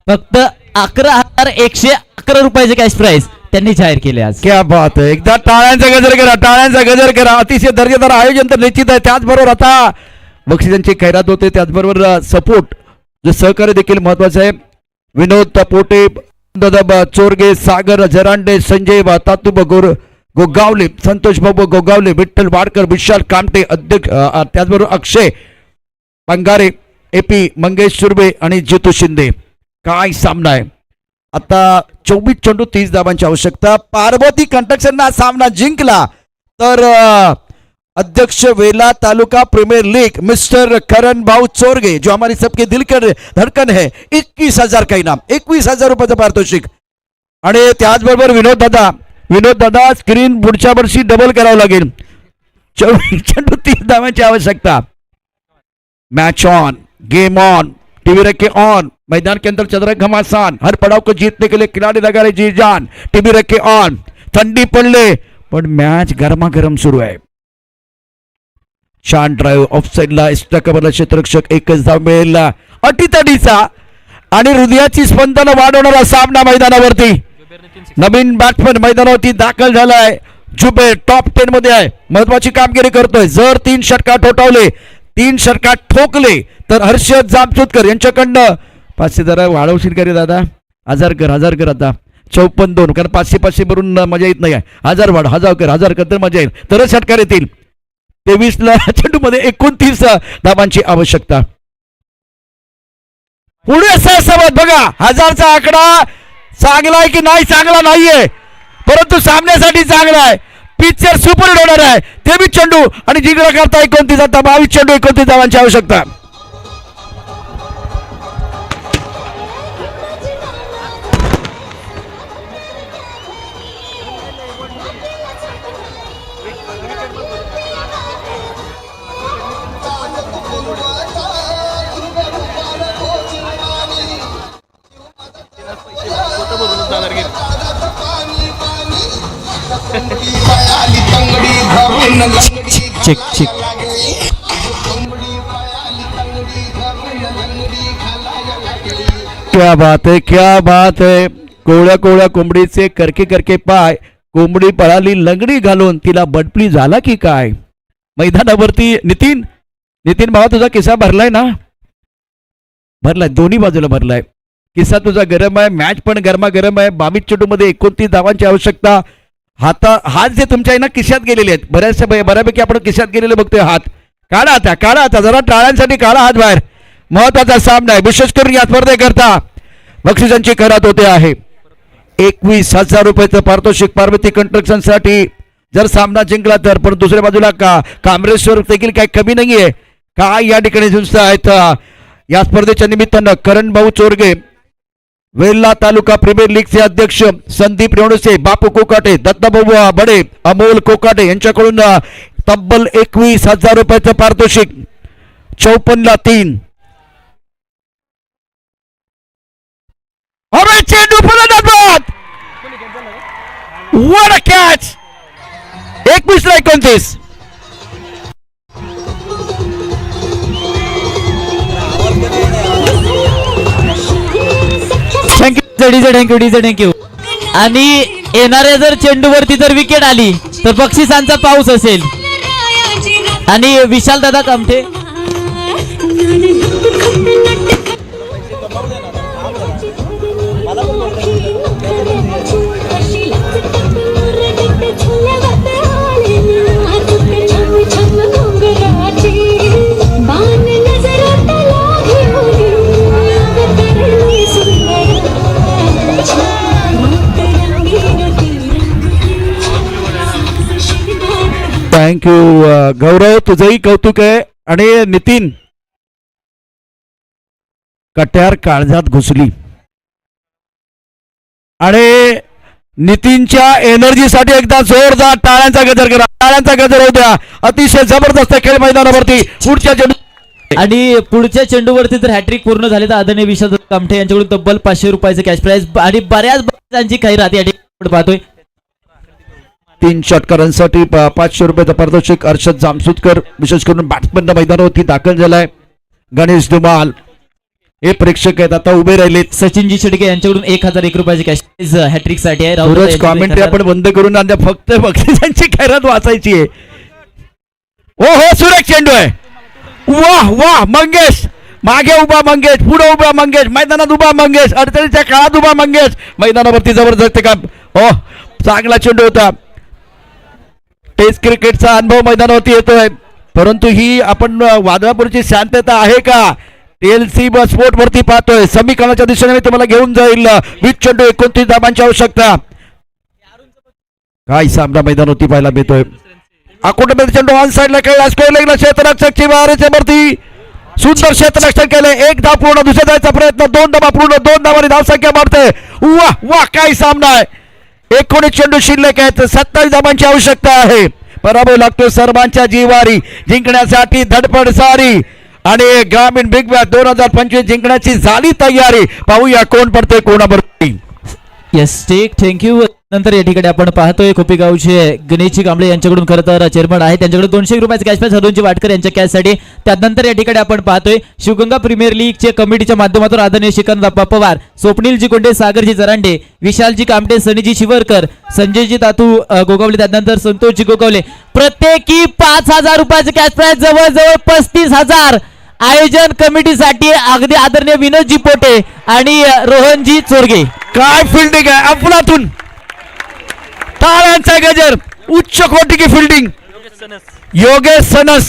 फक्त 11,111 रुपयाचे कॅश प्राइज त्यांनी जाहीर केले आज. क्या बात आहे. एकदा टाळ्यांचा गजर करा. अतिशय दर्जेदार आयोजन तर निश्चित आहे. त्याचबरोबर आता बक्षिसांची खैरात होते. त्याचबरोबर सपोर्ट जे सहकार्य देखील महत्वाचं आहे. विनोद पोटे, दादा चोरगे, सागर जरांडे, संजय तातुब गोगावले, संतोष बाबू गोगावले, विठ्ठल वाडकर, विशाल कामटे, अध्यक्ष, त्याचबरोबर अक्षय पंगारे, AP मंगेश सुर्वे आणि जितू शिंदे. काय सामना आहे. आता 24 चेंडू 30 धावांची आवश्यकता. पार्वती कंस्ट्रक्शनना सामना जिंकला तर अध्यक्ष वेला तालुका प्रीमियर लीग मिस्टर करण भाऊ चोरगे, जो हमारी सबके दिल के धड़कन है, 21,000 का इनाम, 21,000 रुपयाचं पारितोषिक. आणि त्याचबरोबर विनोद दादा स्क्रीन पुढच्या वर्षी डबल करावं लागेल. 24 चेंडू 30 धावांची आवश्यकता. Match on, game on, TV रखे ऑन, मैदान के अंदर चल रहा है घमासान. हर पड़ाव को जीतने के लिए खिलाड़ी लगा रहे जी जान. टीवी रखे ऑन. थंडी पडले पण मॅच गरमागरम सुरू आहे. छान ड्राईव्ह ऑफसाईडला इष्टकबरला क्षेत्ररक्षक, एकच धाव मिळेल. अटीतडीचा आणि हृदयाची स्पंदन वाढवणारा सामना मैदानावरती. नवीन बॅट्समन मैदानावरती दाखल झालाय. जुबेर टॉप 10 मध्ये आहे. महत्वाची कामगिरी करतोय. जर 3 षटकार ठोठावले, 3 षटकार ठोकले तर हर्षद जामसुदकर यांच्याकडनं 500 जरा वाढवशील का रे दादा. 1000 कर आता 54-2, कारण 500 भरून मजा येत नाही आहे. 1000 वाढ, 1000 कर तर मजा येईल. तरच षटकार येतील. 23 चेंडू मध्ये 29 धावांची आवश्यकता. पुढे सहसमत बघा. 1000चा आकडा चांगला आहे की नाही, चांगला नाहीये, परंतु सामन्यासाठी चांगला आहे. पिक्चर सुपर हिट होणार आहे. 23 चेंडू आणि जिंकला करता 29, आता 22 चेंडू 29 धावांची आवश्यकता. Check check. क्या बात है, क्या बात है. कोवळ्या कोंबडीचे करके पाय. कोंबडी पळाली लंगडी घालून, तिला बडपली झाला की काय. मैदानावरती नितीन भावा तुझा किस्सा भरलाय ना. भरलाय, दोन्ही बाजूला भरलाय. किस्सा तुझा गरम आहे. मॅच पण गरमागरम आहे. 22 चेंडू मध्ये 29 धावांची आवश्यकता. हात जे तुमच्या आहे ना खिशात गेलेले आहेत. बऱ्यापैकी आपण खिशात गेलेले बघतोय. हात काढा आता जरा टाळ्यांसाठी काढा हात बाहेर. महत्वाचा सामना आहे. विशेष करून या स्पर्धेकरता बक्षिसांची खरात होते आहे. 21,000 रुपयाचं पारितोषिक पार्वती कंस्ट्रक्शन साठी जर सामना जिंकला तर. पण दुसऱ्या बाजूला कामरेश्वर देखील काही कमी नाहीये. काय या ठिकाणी संस्था आहेत. या स्पर्धेच्या निमित्तानं करण भाऊ चोरगे, वेल्ला तालुका प्रीमियर लीगचे अध्यक्ष संदीप रेवणसे, बापू कोकाटे, दत्ताभाऊ बडे, अमोल कोकाटे यांच्याकडून तब्बल 21,000 रुपयाचं पारितोषिक. 54-3 अरे चेंडू पुन्हा डबात. What a catch! 21-29. Thank you DJ thank you. आणि येणाऱ्या जर चेंडूवरती जर विकेट आली तर बक्षिसांचा पाऊस असेल. आणि विशाल दादा कामठे थँक्यू गौरव, तुझंही कौतुक आहे. आणि नितीन, कट्यार काळजात घुसली आणि नितीनच्या एनर्जीसाठी एकदा जोरदार टाळ्यांचा गजर करा. टाळ्यांचा गजर होऊ द्या. अतिशय जबरदस्त खेळ मैदानावरती. पुढच्या चेंडू आणि पुढच्या चेंडूवरती जर हॅट्रिक पूर्ण झाली तर आदरणीय विशाल कामठे यांच्याकडून तब्बल 500 रुपयाचे कॅश प्राइज आणि बऱ्याच बक्षिसांची खैरात या ठिकाणी पाहतोय. 3 षटकारांसाठी 500 रुपयाचा पारितोषिक. अर्षद जामसुदकर विशेष करून बॅट्समॅन मैदानावरती दाखल झालाय. गणेश धुमाल हे प्रेक्षक आहेत, आता उभे राहिलेत. सचिनजी शेडके यांच्याकडून 1001 रुपयाचे कॅश प्राइज हॅट्रिक साठी आहे. सूरज कॉमेंट्री आपण बंद करून आणल्या, फक्त बक्षिसांची खैरात वाचायची आहे. हो हो, सुरेख चेंडू आहे. वाह वाह, मंगेश मागे उभा, मंगेश पुढे उभा, मंगेश मैदानात उभा, मंगेश अडचणीच्या काळात उभा, मंगेश मैदानावरती जबरदस्त काम. हो, चांगला चेंडू होता. टेस्ट क्रिकेटचा अनुभव मैदानावरती येतोय, परंतु ही आपण वादळापूरची शांतता आहे का? TLC स्पोर्ट वरती पाहतोय. समीकरणाच्या दिशेने मी तुम्हाला घेऊन जाईल. 20 चेंडू 29 धावांची आवश्यकता. काय सामना मैदानावरती पाहायला मिळतोय. अकोटमध्ये चेंडू ऑन साइडला खेळला. स्कोर लेगला क्षेत्ररक्षकची वारेच्या वरती सुंदर क्षेत्ररक्षण केले. 1 धाव पूर्ण. दुसऱ्या धावाचा प्रयत्न. 2 धावा पूर्ण. 2 धावांनी धावसंख्या वाढते. वाह वाह, काय सामना आहे. 19 चेंडू शिल्लक आहेत. 27 धावांची आवश्यकता आहे. पराभव लागतो सर्वांच्या जीवारी. जिंकण्यासाठी धडपड सारी आणि ग्रामीण बिग बॅश 2025 जिंकण्याची झाली तयारी. पाहूया कोण पडतोय कोणाबरोबर. Yes take thank you. नंतर या ठिकाणी आपण पाहतोय खोपेगावचे गणेशजी कांबळे यांच्याकडून खरं तर चेअरमन आहे, त्यांच्याकडे 200 रुपयाचे कॅश प्राइज हरवूनजी वाटकर यांच्या कॅशसाठी. त्यानंतर या ठिकाणी आपण पाहतोय शिवगंगा प्रीमियर लीगचे कमिटीच्या माध्यमातून आदरणीय श्रीकांत पवार, स्वप्नीलजी कोंडे, सागरजी जरांडे, विशालजी कामटे, सनीजी शिवरकर, संजयजी तातू गोगावले, त्यानंतर संतोषजी गोगावले प्रत्येकी 5000 रुपयाचे कॅश प्राइज, जवळजवळ 35,000 आयोजन कमिटीसाठी. अगदी आदरणीय विनोदजी पोटे आणि रोहनजी चोरगे. काय फिल्डिंग आहे अफलातून. टाळ्यांचा गजर. उच्च कोटीची फिल्डिंग योगेश सनस.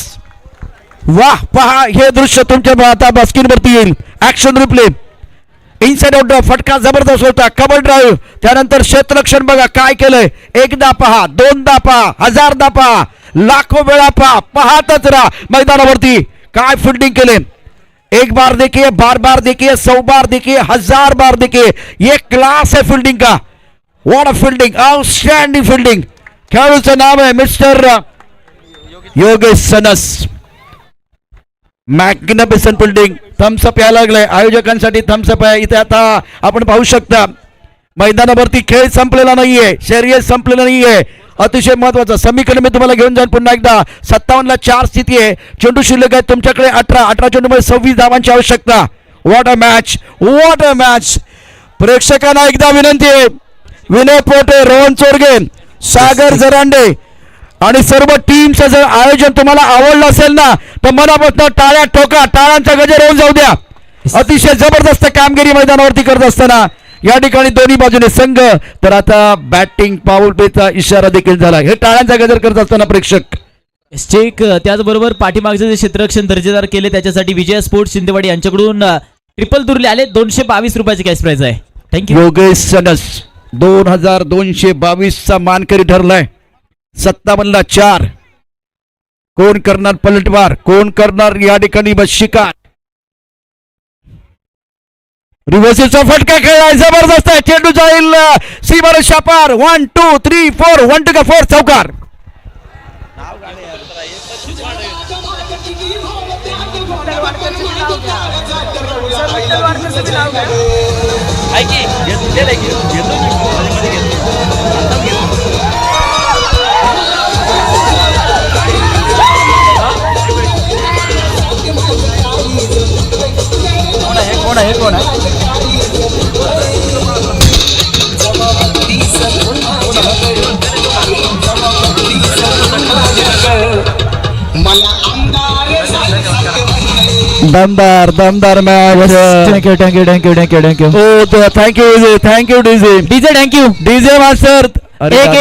वाह, पहा हे दृश्य तुमच्या आता स्क्रीन वरती येईल. Action replay. इनसाइड आउट फटका जबरदस्त होता. कबर ड्राईव्ह. त्यानंतर क्षेत्ररक्षण बघा काय केलंय. 1दा पहा, 2दा पहा, 1000दा पहा, लाखो वेळा पहा. पाहतच राहा मैदानावरती काय फिल्डिंग केले. 1 बार देखिए, बार बार देखिए, 100 बार देखिए, 1000 बार देखिए. ये क्लास है फिल्डिंग का. What a fielding, outstanding fielding. खेळाडूचं नाव आहे mister Yogesh sons. Magnificent fielding. Thums Up यायला लागलंय आयोजकांसाठी. थम्सअप आहे इथे. आता आपण पाहू शकता मैदानावरती खेळ संपलेला नाहीये, शर्यत संपलेला नाहीये. अतिशय महत्वाचं समीकरण मी तुम्हाला घेऊन जाईल पुन्हा एकदा. 57ला 4 स्थिती आहे. चेंडू शिल्लक आहे तुमच्याकडे 18 चेंडूमध्ये 26 धावांची आवश्यकता. What a match, what a match. प्रेक्षकांना एकदा विनंती आहे, विनय पोटे, रोहन चोरगे, सागर जरांडे आणि सर्व टीमचं जर आयोजन तुम्हाला आवडलं असेल ना तर मनापासून टाळ्या ठोका. टाळ्यांचा गजर होऊन जाऊ द्या. अतिशय जबरदस्त कामगिरी मैदानावरती करत असताना या ठिकाणी दोन्ही बाजूने संघ. तर आता बॅटिंग पाऊल प्लेचा इशारा देखील झाला. हे टाळ्यांचा गजर करत असताना प्रेक्षक चेक. त्याचबरोबर पाठीमागचे जे क्षेत्ररक्षण दर्जेदार केले त्याच्यासाठी विजय स्पोर्ट्स शिंदेवाडी यांच्याकडून ट्रिपल दुरले आले. 222 रुपयाचे कॅश प्राइज आहे. थँक्यू. योगेश सनस 2222चा मानकरी ठरलाय. 57ला 4. कोण करणार पलटवार, कोण करणार या ठिकाणी बस शिकार. रिव्हर्सचा फटका खेळलाय जबरदस्त आहे. चेंडू जाईल सीमार शापार. 1 2 3 4 1 2 4 चौकार. विठ्ठल वाडकरचं नाव घ्या. सर विठ्ठल वाडकरचं नाव घ्या. ऐकी घेतो मध्ये घेतो आता घेतो. कोण आहे कोण आहे दमदार match. Thank you thank you thank you thank you thank you हो thank you DJ DJ thank you DJ master. एक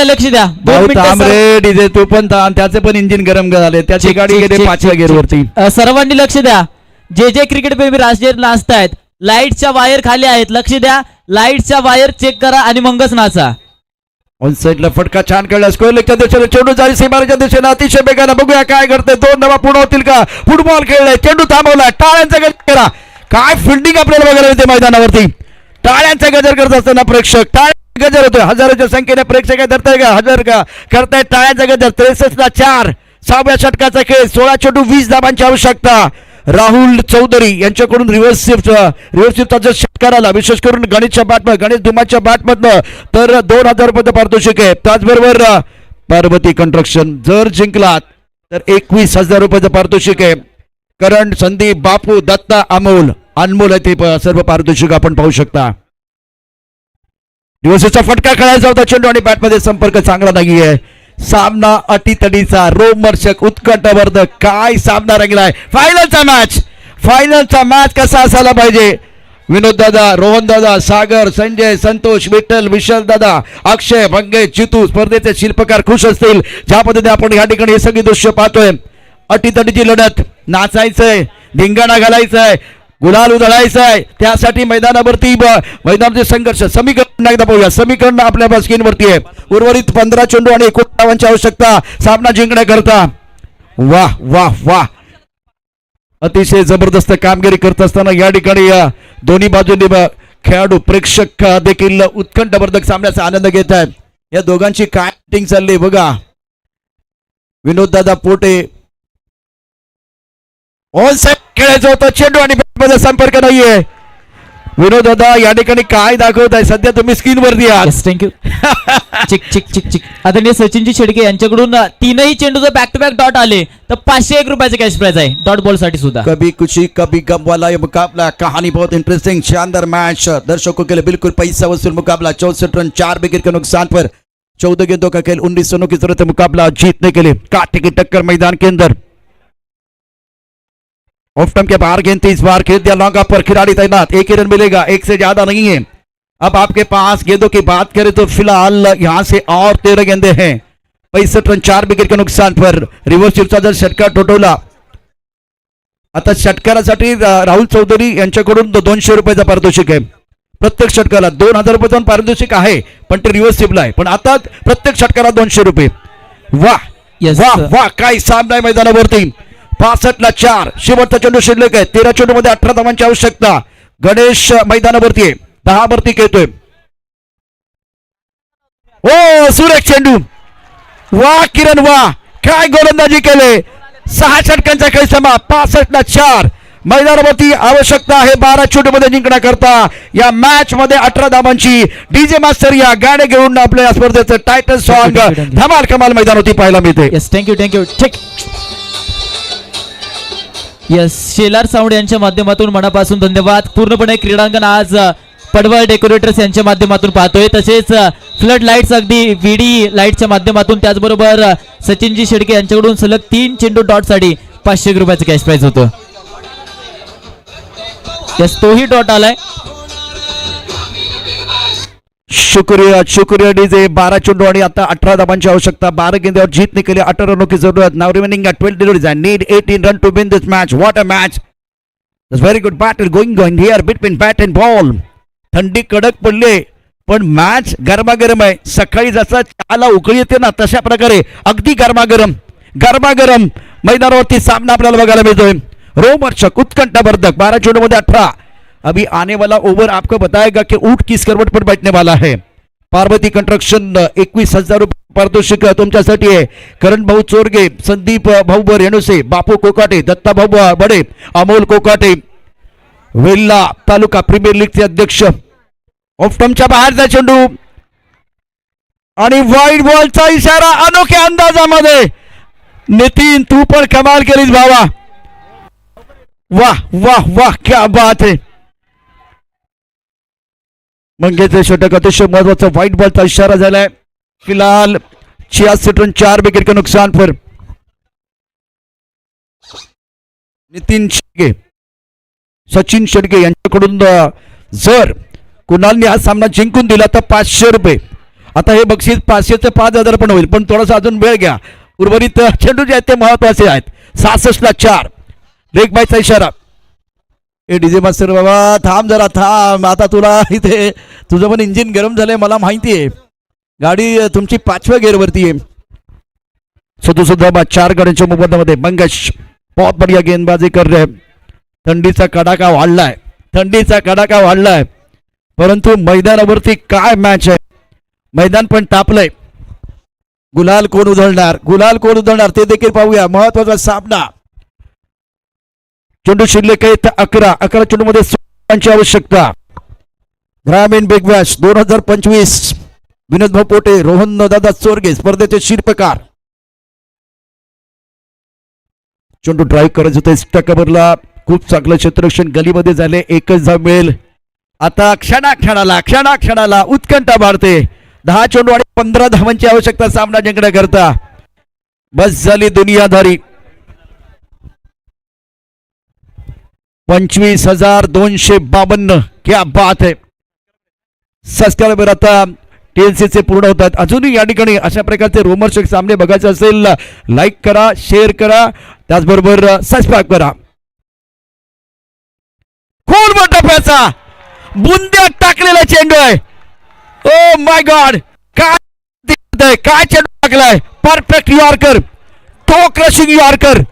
लक्ष द्या 2 मिनिटं थांब रे डीजे तू पण थांब. त्याचे पण इंजिन गरम झाले. त्याची गाडी गेले 5व्या गेअरवरती. सर्वांनी लक्ष द्या. जे क्रिकेट प्रेमी राजदेव नाचतायत लाईटच्या वायर खाली आहेत. लक्ष द्या. लाईटच्या वायर चेक करा आणि मगच नाचा. ऑन साइडला फटका छान खेळला. स्कोअर लेगच्या दिशेने चेंडू जाईल सीमारेच्या दिशेने अतिशय वेगाने. बघूया काय करते. 2 धावा पूर्ण होतील का. फुटबॉल खेळलाय. चेंडू थांबवला. टाळ्यांचा गजर करा. काय फिल्डिंग आपल्याला बघायला मिळते मैदानावरती. टाळ्यांचा गजर करत असताना प्रेक्षक. टाळ्या गजर होतोय. हजारोच्या संख्येने प्रेक्षक धरताय का हजार का करताय टाळ्यांचा गजर. 63ला 4. 6व्या षटकाचा खेळ. 16 चेंडू 20 धावांची आवश्यकता. राहुल चौधरी यांच्याकडून रिव्हर्स शिफ्टचा जर षटकार आला विशेष करून गणेश धुमाच्या बॅटमधनं तर 2000 रुपये पारितोषिक आहे. त्याचबरोबर पार्वती कंस्ट्रक्शन जर जिंकलात तर 21,000 रुपयाचं पारितोषिक आहे. करण संदीप बापू दत्ता अनमोल आहे ते सर्व पारितोषिक आपण पाहू शकता. दिवसाचा फटका खेळायचा होता चेंडू आणि बॅटमध्ये संपर्क चांगला नाहीये. सामना अटीतडीचा रोमहर्षक उत्कंठावर्धक काय सामना रंगलाय. फायनलचा मॅच कसा असायला पाहिजे. विनोद दादा, रोहन दादा, सागर, संजय, संतोष, विठ्ठल, विशाल दादा, अक्षय, मंगेश, जितू स्पर्धेचे शिल्पकार खुश असतील ज्या पद्धतीने आपण या ठिकाणी हे सगळी दृश्य पाहतोय. अटीतडीची लढत. नाचायचंय, धिंगाणा घालायचंय, गुलाल उधळायचंय. त्यासाठी मैदानावरती मैदानाचे संघर्ष समीकरण एकदा पाहूया. समीकरण आपल्या स्क्रीनवरती आहे. उर्वरित 15 चेंडू आणि 19 धावांची आवश्यकता सामना जिंकण्याकरता. वाह वाह वाह अतिशय जबरदस्त कामगिरी करत असताना या ठिकाणी दोन्ही बाजूंनी खेळाडू प्रेक्षक देखील उत्कंठवर्धक सामन्याचा आनंद घेत आहेत. या दोघांची काय ऍक्टिंग चालली बघा. विनोद दादा पोटे ऑन साइड खेळायचं होतं चेंडू आणि बॅटमध्ये संपर्क नाहीये. विनोद दादा या ठिकाणी काय दाखवत आहे सध्या तुम्ही स्क्रीनवरती आहात. थँक्यू. चिक चिक चिक चिक. आदरणीय सचिनजी शेडके यांच्याकडून 3ही चेंडू जर बॅक टू बॅक डॉट आले तर 501 रुपयाचे कॅश प्राइज आहे डॉट बॉल साठी सुद्धा. कभी खुशी कभी गम वाला ये मुकाबला. कहानी बहुत इंटरेस्टिंग शानदार मैच. दर्शकों के लिए बिल्कुल पैसा वसूल मुकाबला. 64 रन 4 विकेट के नुकसान पर 14 गेंदों का खेल 19 रनों की जरूरत है मुकाबला जीतने के लिए. कांटे की टक्कर मैदान के अंदर. ऑफ टाइम के बाहर गेंद इस बार खेल दिया लॉन्ग पर. खिलाड़ी तैनात. 1 ही रन मिलेगा. 1 से ज्यादा नहीं है. अब आपके पास गेंदों की बात करें तो फिलहाल यहां से और 13 गेंदे हैं. 65 रन 4 विकेट के नुकसान पर. रिव्हर्स स्वीपचा जर षटकार ठोठवला आता षटकारासाठी राहुल चौधरी यांच्याकडून 200 रुपयाचा पारितोषिक आहे. प्रत्येक षटकाला 2000 रुपयाचं पारितोषिक आहे पण ते रिव्हर्स स्वीपला आहे. पण आता प्रत्येक षटकाला 200 रुपये. वाह वाह वाह काय सामना आहे मैदानावरती. 65ला 4. शेवटचा चेंडू शिल्लक आहे. 13 चेंडू मध्ये 18 धावांची आवश्यकता. गणेश मैदानावरती आहे. 10 वरती खेळतोय. ओ सुरेख चेंडू. वाह किरण वाह काय गोलंदाजी केले. 6 षटकांचा खेळ समा. 65ला 4. मैदानावरती आवश्यकता आहे 12 चेंडू मध्ये जिंकण्याकरता. या मॅच मध्ये 18 धावांची. डीजे मास्टर या गाणे घेऊन आपल्या स्पर्धेचं टायटल सॉन्ग धमाल कमाल मैदानावरती पाहायला मिळते. येस थँक्यू ठीक. येस शेलार सावंड यांच्या माध्यमातून मनापासून धन्यवाद. पूर्णपणे क्रीडांगण आज पडवळ डेकोरेटर्स यांच्या माध्यमातून पाहतोय. तसेच फ्लड लाईट्स अगदी व्हीडी लाईटच्या माध्यमातून. त्याचबरोबर सचिनजी शेडके यांच्याकडून सलग 3 चेंडू डॉट साठी 500 रुपयाचं कॅश प्राइज होतं. येस तोही डॉट आलाय. शुक्रिया डीजे. 12 चेंडू आणि आता 18 धावांची आवश्यकता. 12 गेंदों जीतने के लिए 18 रनों की जरूरत. Now remaining at 12 deliveries and need 18 run to win this match. What a match. It's very good battle going here between bat and ball. थंडी कडक पडले पण मॅच गरमागरम आहे. सकाळी जसा चहाला उकळी येते ना तशा प्रकारे अगदी गरमागरम मैदानावरती सामना आपल्याला बघायला मिळतोय. रोमहर्षक उत्कंठावर्धक. 12 चेंडू मध्ये 18. अभी आने वाला ओवर आपको बताएगा कि ऊंट किस करवट पर बैठने वाला है. पार्वती कंस्ट्रक्शन 21,000 रुपये पारितोषिक तुमच्यासाठी आहे. करण भाऊ चोरगे, संदीप भाऊ रेणुसे, बापू कोकाटे, दत्ता भाऊ बडे, अमोल कोकाटे, वेल्ला तालुका प्रीमियर लीगचे अध्यक्ष. ऑफ्टमच्या बाहेरचा चेंडू आणि वाईट बॉलचा इशारा अनोख्या अंदाजामध्ये. नितीन तू पण कमाल केलीस भावा. वाह वाह वाह क्या बात आहे. मंगेशचे षटक अतिशय महत्वाचा व्हाईट बॉलचा इशारा झालाय. फिलहाल 86 रन 4 विकेट के नुकसान पर. नितीन शेडगे, सचिन शेडगे यांच्याकडून जर कुणालने हा सामना जिंकून दिला तर 500 रुपये. आता हे बक्षीस 500 ते 5,000 पण होईल, पण थोडासा अजून वेळ घ्या. उर्वरित चेंडू जे आहेत ते महत्वाचे आहेत. 66 ला 4. ब्रेक बायचा इशारा. ए डीजे मास्टर बाबा थांब जरा थांब. आता तुला इथे तुझं पण इंजिन गरम झालंय मला माहिती आहे. गाडी तुमची 5व्या गेअरवरती आहे. 4 गाड्यांच्या मुकाबल्यामध्ये मंगेश बहुत बढिया गेंदबाजी कर रहे. थंडीचा कडाका वाढलाय, थंडीचा कडाका वाढलाय, परंतु मैदानावरती काय मॅच आहे. मैदान पण तापलंय. गुलाल कोण उधळणार, गुलाल कोण उधळणार ते देखील पाहूया. महत्वाचा सामना. चेंडू शिल्लक आहेत 11 चेंडूमध्ये 16 आवश्यकता. ग्रामीण बिग बॅश 2025. विनोद भाऊ पोटे, रोहन दादा चोरगे स्पर्धेचे शिरपकार. चेंडू ड्राईव्ह करत होते स्टकबरला. खूप चांगलं क्षेत्ररक्षण गलीमध्ये झाले. एकच धाव मिळेल. आता क्षणाक्षणाला उत्कंठा वाढते. 10 चेंडू आणि 15 धावांची आवश्यकता सामना जिंकण्याकरता. बस झाली दुनियादारी. 25,252 क्या बात है. सबस्क्रायबर आता TLCचे पूर्ण होतात. अजूनही या ठिकाणी अशा प्रकारचे रोमर्षक सामने बघायचे असेल लाईक करा, शेअर करा, त्याचबरोबर सबस्क्राईब करा. खोल टप्प्याचा बुंद्यात टाकलेला चेंडू आहे. ओ माय गॉड, काय चेंडू टाकलाय. Perfect yorker, toe crushing yorker.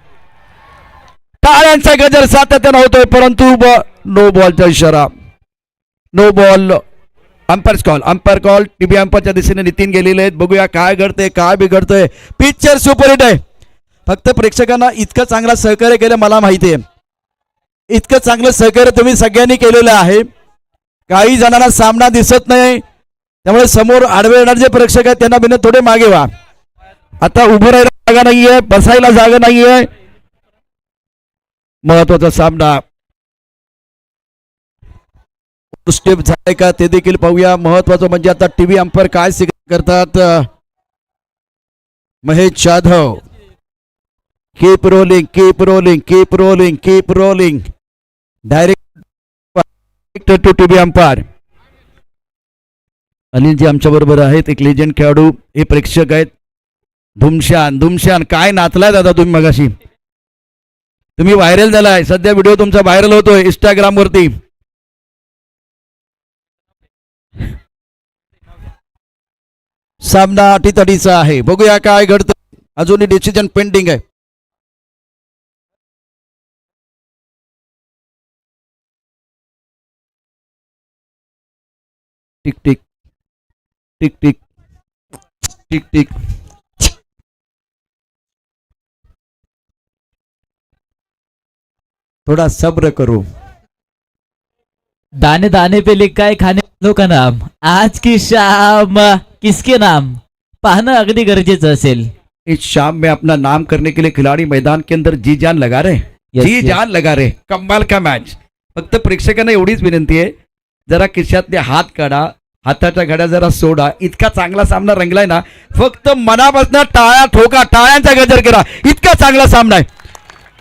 टाळ्यांचा गजर सातत्यानं होतोय, परंतु नो बॉलचा इशारा. No ball. Umpire call. TV अंपायरच्या दिशेने नितीन गेलेले आहेत. बघूया काय घडतंय, काय बिघडतंय. पिक्चर सुपरहिट आहे. फक्त प्रेक्षकांना इतकं चांगलं सहकार्य केलं मला माहिती आहे. इतकं चांगलं सहकार्य तुम्ही सगळ्यांनी केलेलं आहे. काही जणांना सामना दिसत नाही, त्यामुळे समोर आडवे येणारे जे प्रेक्षक आहेत त्यांना बिना थोडे मागे व्हा. आता उभं राहायला जागा नाहीये, बसायला जागा नाहीये. महत्वाचा सामना. स्टेप झालाय का ते देखील पाहूया. महत्वाचं म्हणजे आता टीव्ही अंपायर काय करतात. Mahesh Jadhav. Keep rolling, keep rolling, keep rolling, keep rolling. Direct to TV umpire. Anil ji आमच्या बरोबर आहेत, एक लेजंड खेळाडू. हे प्रेक्षक आहेत. धुमशान काय नाचलाय दादा तुम्ही मगाशी. तुम्ही व्हायरल झालाय. सध्या व्हिडिओ तुमचा व्हायरल होतोय इंस्टाग्राम वरती. सामना अटीतटीचा आहे. बघूया काय घडतं. अजूनही डिसिजन पेंडिंग आहे. Tick tick tick tick tick tick. थोड़ा सब्र करो. दाने दाने पे लिखा है खाने वालों का नाम. आज की शाम किसके नाम पाहणं अगदी गरजेचं असेल. इस शाम में अपना नाम करने के लिए खिलाड़ी मैदान के अंदर जी जान लगा रहे. जी जान लगा रहे. कमाल का मॅच. फक्त प्रेक्षकांना एवढीच विनंती आहे, जरा खिशातले हात काढा, हाताच्या घड्या जरा सोडा. इतका चांगला सामना रंगलाय ना, फक्त मनापासून टाळ्या ठोका, टाळ्यांचा गजर करा. इतका चांगला सामना आहे.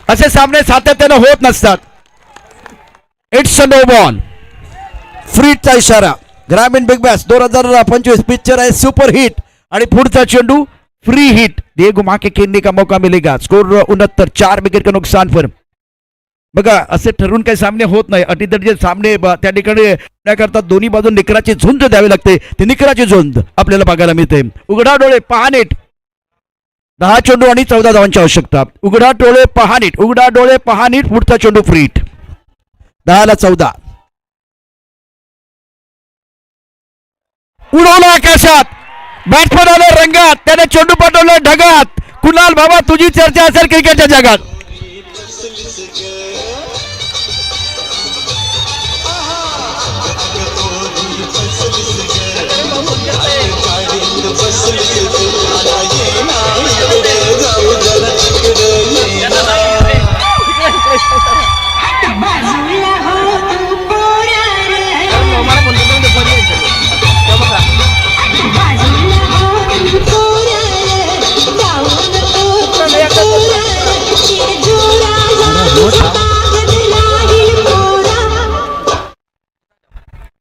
असे सामने सातत्यानं होत नसतात. It's a no ball. फ्रीचा इशारा. ग्रामीण बिग बॅश 2025 पिक्चर आहे सुपर हिट आणि पुढचा चेंडू फ्री हिट. ये घुमा के खेलने का मौका मिलेगा. स्कोर 69. 4 विकेट का नुकसान पर. बघा असे ठरवून काही सामने होत नाही. अटीतटीचे सामने त्या ठिकाणी करतात. दोन्ही बाजून निकराची झुंज द्यावी लागते. ती निकराची झुंज आपल्याला बघायला मिळते. उघडा डोळे पहा नीट. 10 चेंडू आणि 14 धावांची आवश्यकता. उघडा डोळे पहा नीट, उघडा डोळे पहा नीट. पुढचा चेंडू फ्री हिट. 10 ला 14. उडवलं आकाशात, बॅट्समन आलं रंगात, त्याने चेंडू पाठवलं ढगात. कुणाल बाबा तुझी चर्चा असेल क्रिकेटच्या जगात.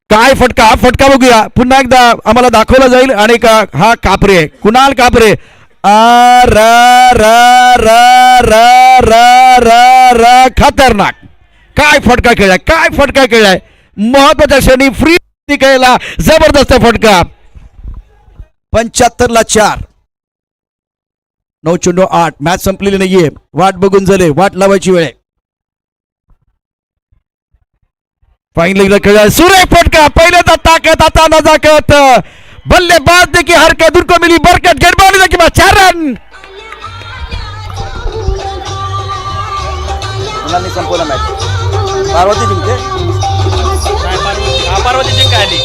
काय फटका, हा फटका बघूया पुन्हा एकदा आम्हाला दाखवला जाईल. आणि हा कापरे, कुणाल कापरे. खतरनाक, काय फटका खेळलाय, काय फटका खेळलाय. महत्वाच्या क्षणी फ्री खेळला, जबरदस्त फटका. 75 ला 4, 9-8. मॅच संपलेली नाहीये, वाट बघून झाले, वाट लावायची वेळ आहे. फाईनल खेळा, सुरेख फटका, पहिल्यांदा ताकद, आता नजाकत. बल्लेबाज देखील हरकत, उनको मिली बरकत, गेटबाजी देखील 4 रन. संपूर्ण मॅच पार्वती जिंकते, पार्वती जिंका आली.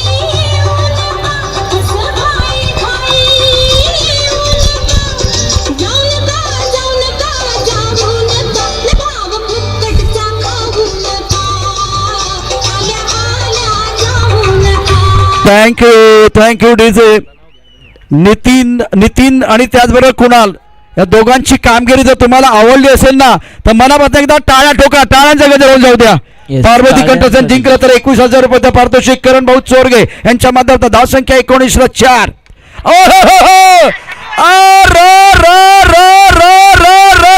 Thank you DJ. नितीन आणि त्याचबरोबर कुणाल, या दोघांची कामगिरी जर तुम्हाला आवडली असेल ना तर मनापासून एकदा टाळ्या ठोका, टाळ्यांच्या गजर होऊन जाऊ द्या. पार्वती कंटोसन जिंकलं तर 21,000 रुपयाचं पारितोषिक करण भाऊ चोरगे यांच्या माध्यमातून. धावसंख्या 19 ला 4.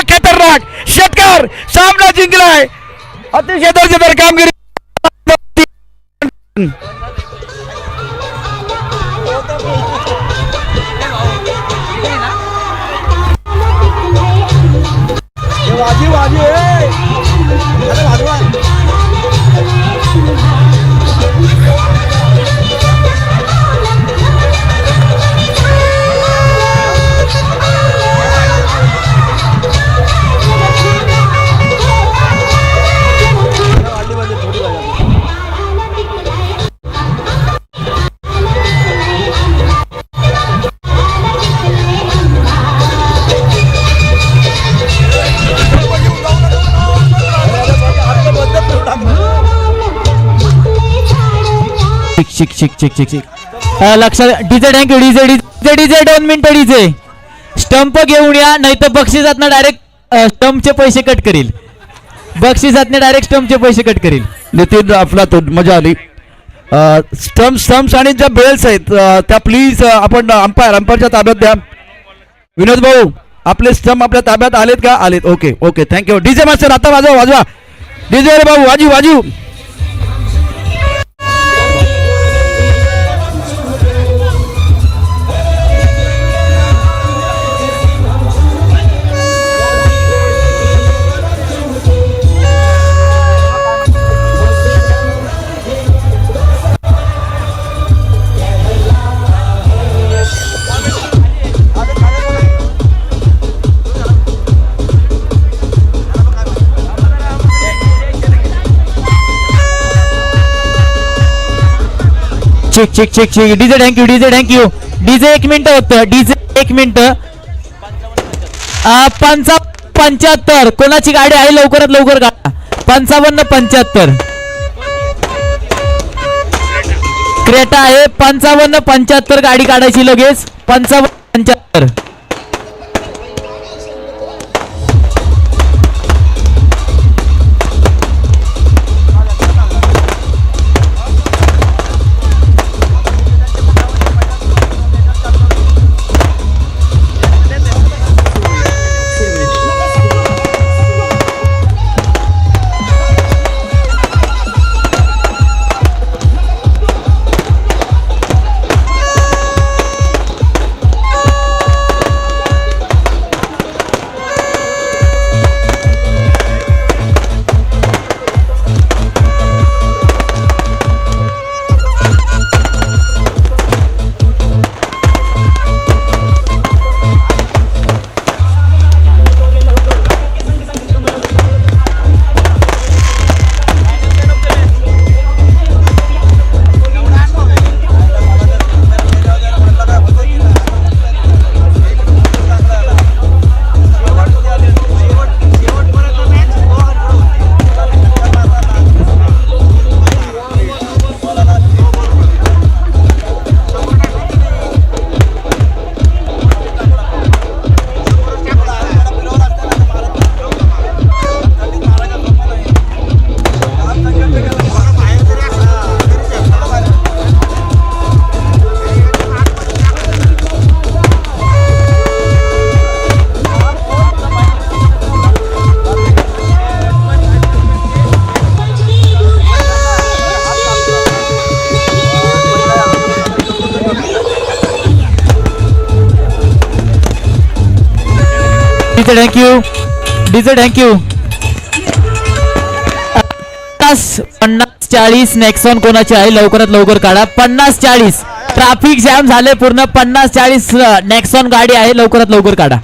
खतरनाक षटकार, सामना जिंकलाय. अतिशय दर्जेदार कामगिरी. शिक लक्षात. DJ thank you. डीजे 2 मिनिटं. डीजे स्टंप घेऊन या, नाही तर बक्षिसातनं डायरेक्ट स्टंपचे पैसे कट करील. बक्षिसातनं डायरेक्ट स्टंपचे पैसे कट करील. नितीन आपला तो मजा आली. स्टम्प्स आणि ज्या बेल्स आहेत त्या प्लीज आपण अंपायरच्या ताब्यात द्या. विनोद भाऊ, आपले स्टंप आपल्या ताब्यात आलेत का? आलेत. Okay thank you. डीजे मास्टर आता वाजवा. डीजे रे भाऊ, वाजू. चिक. DJ thank you. डीजे 1 मिनिट होतं. DJ 1 minute. 55-75. कोणाची गाडी आहे लवकरात लवकर काढा. 55-75. क्रेटा आहे. 55-75 गाडी काढायची लगेच. 55-75. DJ thank you DJ thank you. 50-40 Nexon कोणाची आहे लवकरात लवकर काढा. 50-40 ट्रॅफिक जॅम झाले पूर्ण. 50-40 नेक्सॉन गाडी आहे लवकरात लवकर काढा.